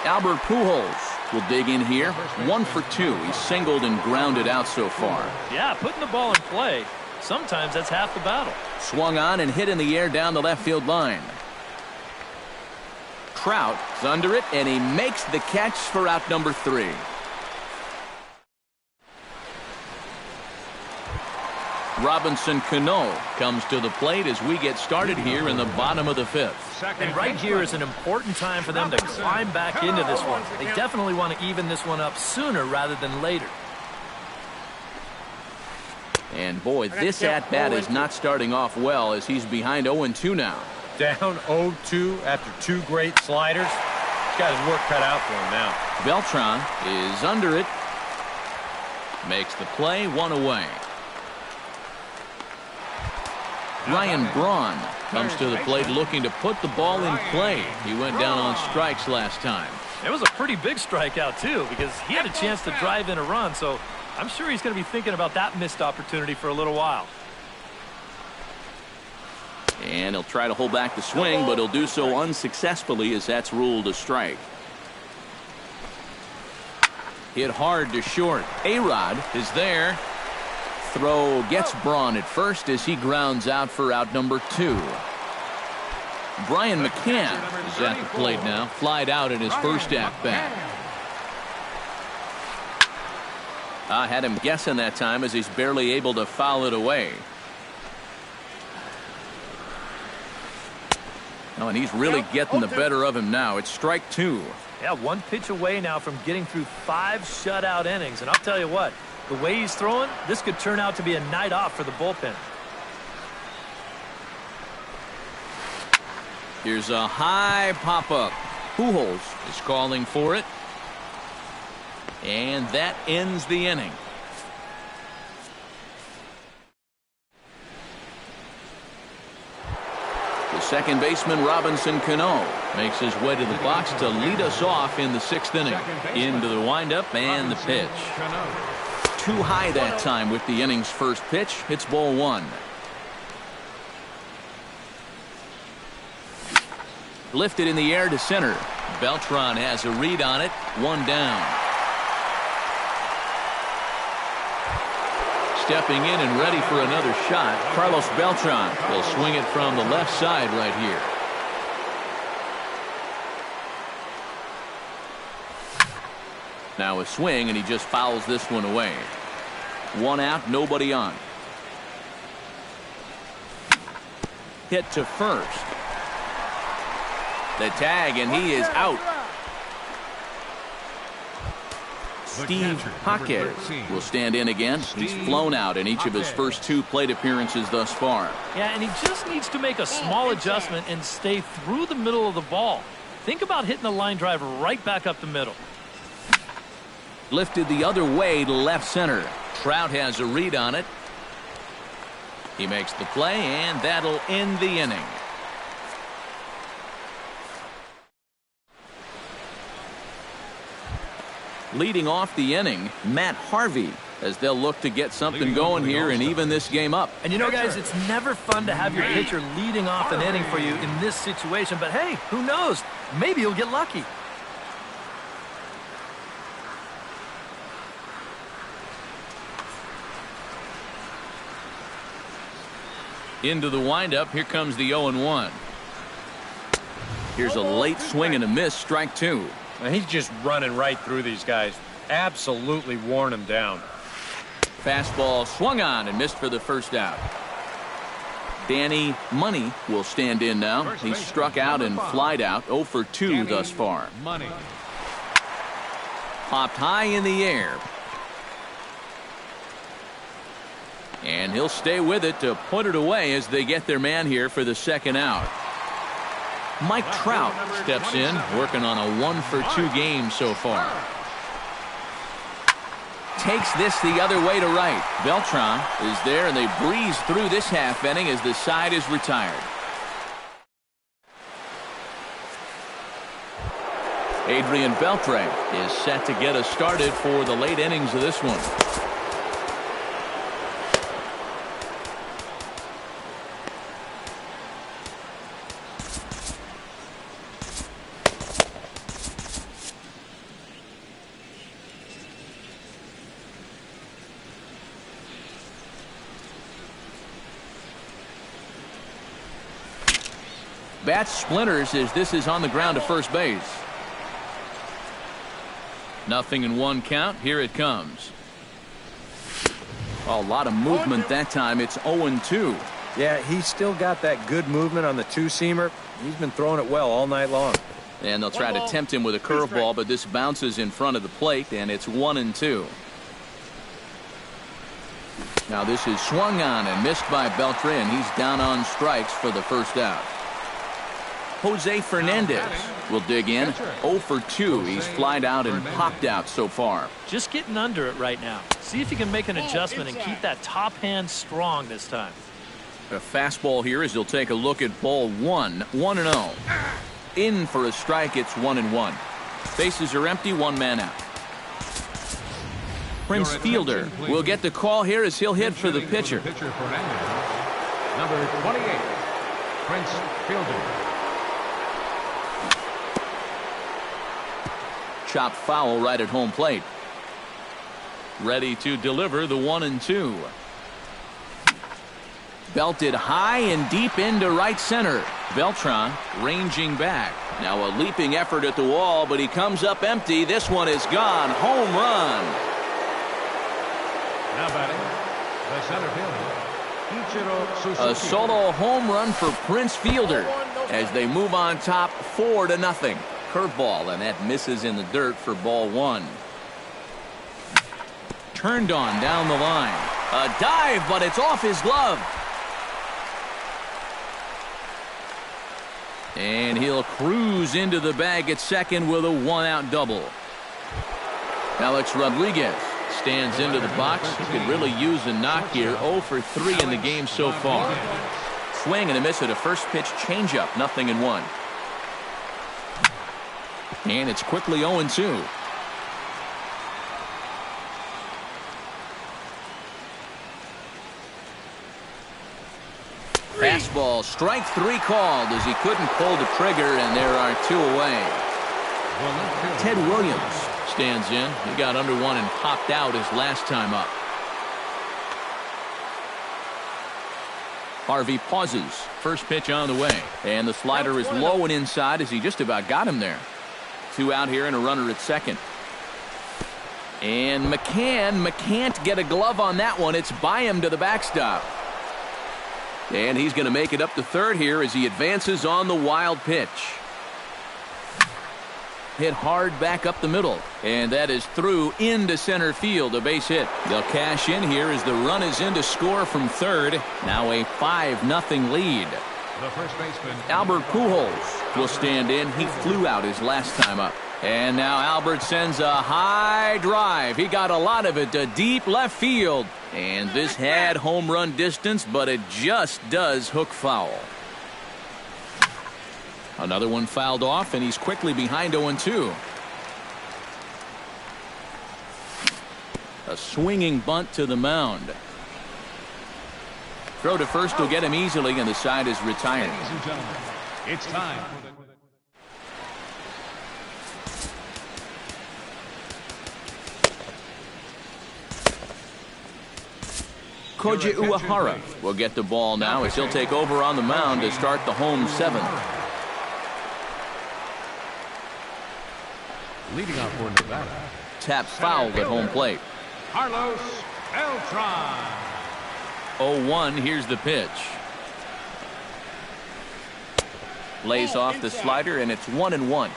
Albert Pujols will dig in here. 1 for 2. He's singled and grounded out so far. Yeah, putting the ball in play, sometimes that's half the battle. Swung on and hit in the air down the left field line. Trout is under it, and he makes the catch for out number 3. Robinson Cano comes to the plate as we get started here in the bottom of the 5th. And right here is an important time for them to climb back into this one. They definitely want to even this one up sooner rather than later. And boy, this at-bat is not starting off well as he's behind 0-2 now. Down 0-2 after 2 great sliders. He's got his work cut out for him now. Beltran is under it. Makes the play, 1 away. Ryan Braun comes to the plate looking to put the ball in play. He went down on strikes last time. It was a pretty big strikeout, too, because he had a chance to drive in a run, so I'm sure he's going to be thinking about that missed opportunity for a little while. And he'll try to hold back the swing, but he'll do so unsuccessfully as that's ruled a strike. Hit hard to short. A-Rod is there. Throw gets Braun at first as he grounds out for out number 2. Brian McCann is at the plate now. Flied out in his first at-bat. I had him guessing that time as he's barely able to foul it away. Oh, and he's really getting the better of him now. It's strike 2. Yeah, 1 pitch away now from getting through 5 shutout innings. And I'll tell you what, the way he's throwing, this could turn out to be a night off for the bullpen. Here's a high pop-up. Pujols is calling for it. And that ends the inning. The second baseman, Robinson Cano, makes his way to the box to lead us off in the 6th inning. Into the windup and the pitch. Too high that time with the inning's first pitch. It's ball 1. Lifted in the air to center. Beltran has a read on it. 1 down. Stepping in and ready for another shot, Carlos Beltran will swing it from the left side right here. Now a swing, and he just fouls this one away. 1 out, nobody on. Hit to first. The tag, and he is out. Steve Jaquez will stand in again. He's flown out in each of his first 2 plate appearances thus far. Yeah, and he just needs to make a small adjustment and stay through the middle of the ball. Think about hitting the line drive right back up the middle. Lifted the other way to left center. Trout has a read on it. He makes the play, and that'll end the inning. Leading off the inning, Matt Harvey, as they'll look to get something going here and even this game up. And you know, guys, it's never fun to have your pitcher leading off an inning for you in this situation. But hey, who knows? Maybe you'll get lucky. Into the windup, here comes the 0-1. Here's a late swing and a miss, strike two. And he's just running right through these guys. Absolutely worn them down. Fastball swung on and missed for the first out. Danny Money will stand in now. He's struck out and flied out. 0 for 2 thus far. Money. Popped high in the air. And he'll stay with it to put it away as they get their man here for the second out. Mike Trout steps in, working on a 1 for 2 game so far. Takes this the other way to right. Beltran is there, and they breeze through this half inning as the side is retired. Adrian Beltre is set to get us started for the late innings of this one. Bat splinters as this is on the ground to first base. 0-1 count. Here it comes. A lot of movement that time. It's 0-2. Yeah, he's still got that good movement on the two-seamer. He's been throwing it well all night long. And they'll try to tempt him with a curveball, but this bounces in front of the plate, and it's 1-2. Now this is swung on and missed by Beltran. He's down on strikes for the first out. Jose Fernandez will dig in. 0 for 2. He's flied out and popped out so far. Just getting under it right now. See if you can make an adjustment and keep that top hand strong this time. A fastball here as he'll take a look at ball 1. 1-0. In for a strike. It's 1-1. Bases are empty. One man out. Prince Fielder will get the call here as he'll hit for the pitcher. Number 28, Prince Fielder. Chopped foul right at home plate. Ready to deliver the 1-2. Belted high and deep into right center. Beltran ranging back. Now a leaping effort at the wall, but he comes up empty. This one is gone. Home run. Now batting, the center fielder, Ichiro Suzuki. A solo home run for Prince Fielder as they move on top 4-0. Curveball, and that misses in the dirt for ball 1. Turned on down the line. A dive, but it's off his glove. And he'll cruise into the bag at second with a 1-out double. Alex Rodriguez stands into the box. He could really use a knock here. 0 for 3 in the game so far. Swing and a miss at a first pitch changeup. 0-1. And it's quickly 0-2. Fastball, strike 3 called as he couldn't pull the trigger, and there are 2 away. Ted Williams stands in. He got under one and popped out his last time up. Harvey pauses. First pitch on the way. And the slider is low and inside as he just about got him there. 2 out here and a runner at second. And McCann can't get a glove on that one. It's by him to the backstop. And he's going to make it up to third here as he advances on the wild pitch. Hit hard back up the middle. And that is through into center field. A base hit. They'll cash in here as the run is in to score from third. Now a 5-0 lead. The first baseman, Albert Pujols will stand in. He flew out his last time up. And now Albert sends a high drive. He got a lot of it to deep left field. And this had home run distance, but it just does hook foul. Another one fouled off, and he's quickly behind 0-2. A swinging bunt to the mound. Throw to first will get him easily, and the side is retired. Ladies and gentlemen, it's time for Koji Uehara will get the ball now as he'll take over on the mound to start the home seventh. leading off for Nevada. Tap fouled at home plate. Carlos Beltran. 0-1, here's the pitch. Lays off the slider, and it's 1-1.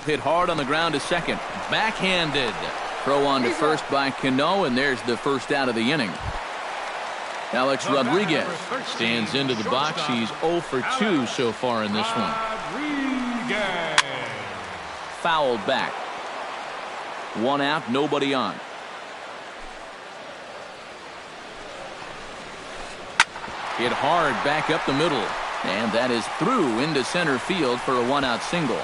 Hit hard on the ground to second. Backhanded. Throw on to first by Cano, and there's the first out of the inning. Alex Rodriguez stands into the box. He's 0 for 2 so far in this one. Fouled back. One out, nobody on. Hit hard back up the middle. And that is through into center field for a one-out single.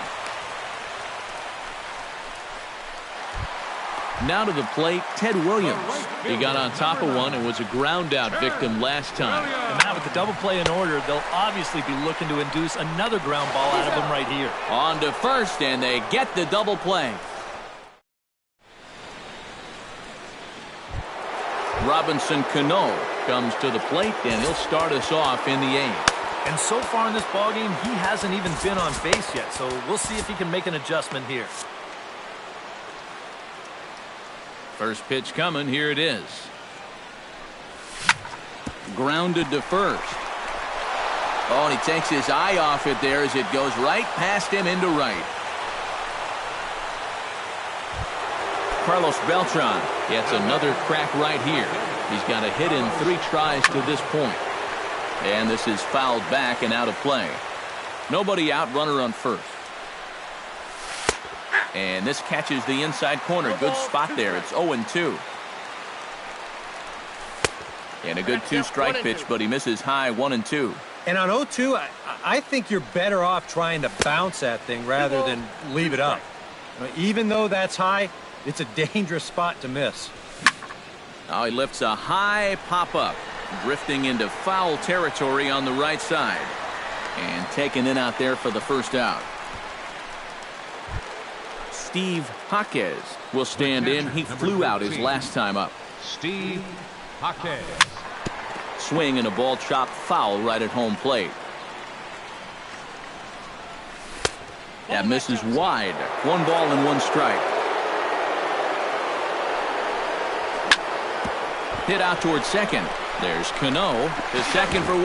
Now to the plate, Ted Williams. He got on top of one and was a ground-out victim last time. And now with the double play in order, they'll obviously be looking to induce another ground ball out of him right here. On to first, and they get the double play. Robinson Cano comes to the plate, and he'll start us off in the eighth. And so far in this ballgame, he hasn't even been on base yet, so we'll see if he can make an adjustment here. First pitch coming, here it is. Grounded to first. Oh, and he takes his eye off it there as it goes right past him into right. Carlos Beltran gets another crack right here. He's got a hit in 3 tries to this point. And this is fouled back and out of play. Nobody out, runner on first. And this catches the inside corner. Good spot there. It's 0-2. And a good 2-strike pitch, but he misses high 1-2. And on 0-2, I think you're better off trying to bounce that thing rather than leave it up. Even though that's high, it's a dangerous spot to miss. Now he lifts a high pop-up, drifting into foul territory on the right side. And taken in out there for the first out. Steve Jaquez will stand in. He flew out his last time up. Steve Jaquez. Swing and a ball chopped foul right at home plate. That misses wide. 1 ball and 1 strike. Hit out towards second. There's Cano to second for 1.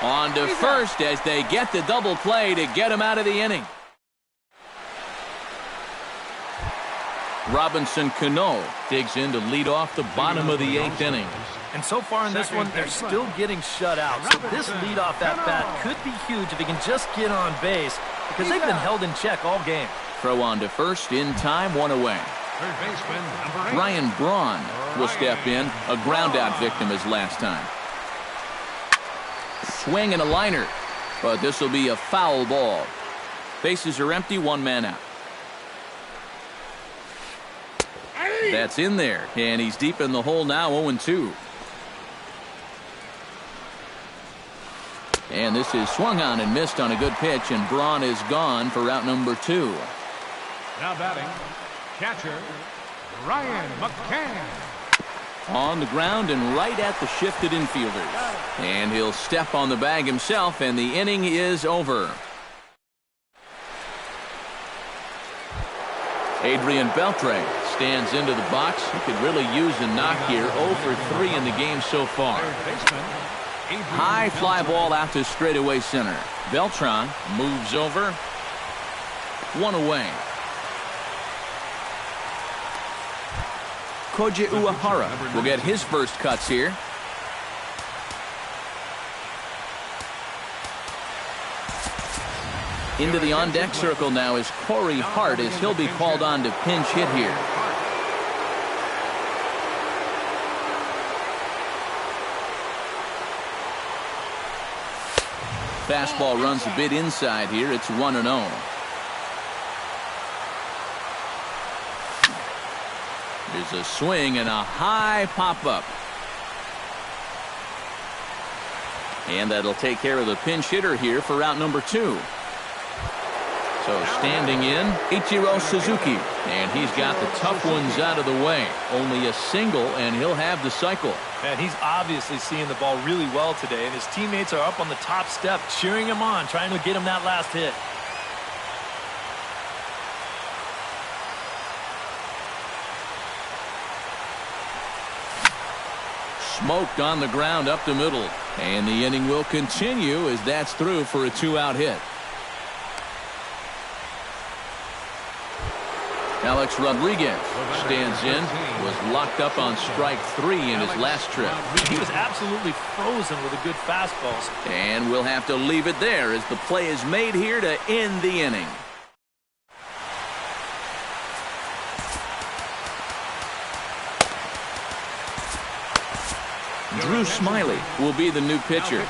On to first as they get the double play to get him out of the inning. Robinson Cano digs in to lead off the bottom of the 8th inning. And so far in this one, they're still getting shut out. So this leadoff at bat could be huge if he can just get on base, because they've been held in check all game. Throw on to first in time, 1 away. Third baseman, number 8. Ryan Braun will step in, a ground-out victim as last time. Swing and a liner, but this will be a foul ball. Bases are empty, 1 man out. That's in there, and he's deep in the hole now, 0-2. And this is swung on and missed on a good pitch, and Braun is gone for out number 2. Now batting, catcher, Ryan McCann. On the ground and right at the shifted infielders. And he'll step on the bag himself, and the inning is over. Adrian Beltre stands into the box. He could really use a knock here. 0 for 3 in the game so far. High fly ball out to straightaway center. Beltran moves over. 1 away. Koji Uehara will get his first cuts here. Into the on-deck circle now is Corey Hart as he'll be called on to pinch hit here. Fastball runs a bit inside here. It's 1-0. There's a swing and a high pop-up. And that'll take care of the pinch hitter here for out number 2. So standing in, Ichiro Suzuki. And he's got the tough ones out of the way. Only a single, and he'll have the cycle. And he's obviously seeing the ball really well today, and his teammates are up on the top step cheering him on, trying to get him that last hit. Smoked on the ground up the middle. And the inning will continue as that's through for a 2-out hit. Alex Rodriguez stands in, was locked up on strike 3 in his last trip. He was absolutely frozen with a good fastball. And we'll have to leave it there as the play is made here to end the inning. Drew Smiley will be the new pitcher.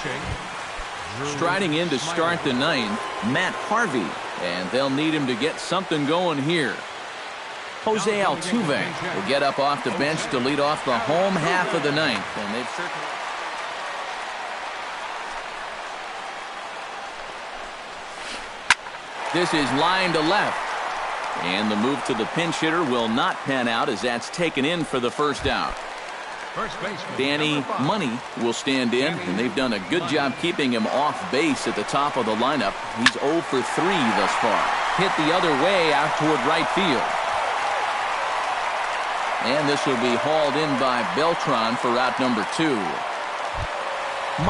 Striding in to start the 9th, Matt Harvey. And they'll need him to get something going here. Jose Altuve will get up off the bench to lead off the home half of the 9th. And they've certainly... This is line to left. And the move to the pinch hitter will not pan out as that's taken in for the first out. Danny Money will stand in, and they've done a good job keeping him off base at the top of the lineup. He's 0 for 3 thus far. Hit the other way out toward right field. And this will be hauled in by Beltran for out number 2.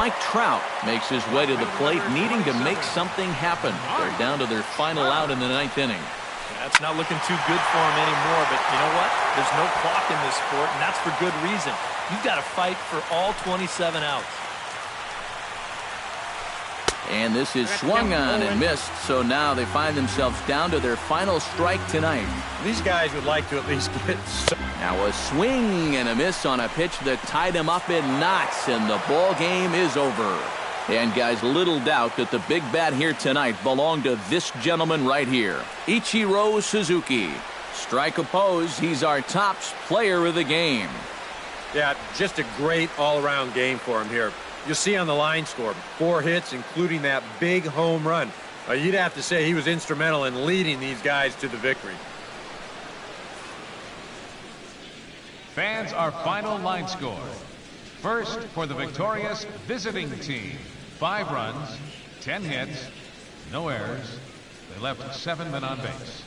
Mike Trout makes his way to the plate, needing to make something happen. They're down to their final out in the 9th inning. That's not looking too good for him anymore, but you know what? There's no clock in this sport, and that's for good reason. You've got to fight for all 27 outs. And this is swung on and missed, so now they find themselves down to their final strike tonight. These guys would like to at least get... Now a swing and a miss on a pitch that tied him up in knots, and the ball game is over. And guys, little doubt that the big bat here tonight belonged to this gentleman right here, Ichiro Suzuki. Strike opposed, he's our top player of the game. Yeah, just a great all-around game for him here. You'll see on the line score, 4 hits, including that big home run. You'd have to say he was instrumental in leading these guys to the victory. Fans, our final line score. First for the victorious visiting team. 5 runs, 10 hits, no errors. They left 7 men on base.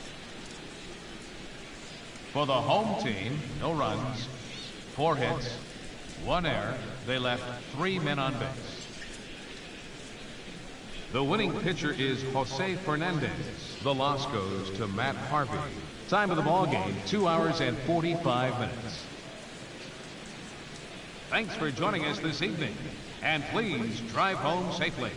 For the home team, no runs, 4 hits, 1 error. They left 3 men on base. The winning pitcher is Jose Fernandez. The loss goes to Matt Harvey. Time of the ball game, 2 hours and 45 minutes. Thanks for joining us this evening, and please drive home safely.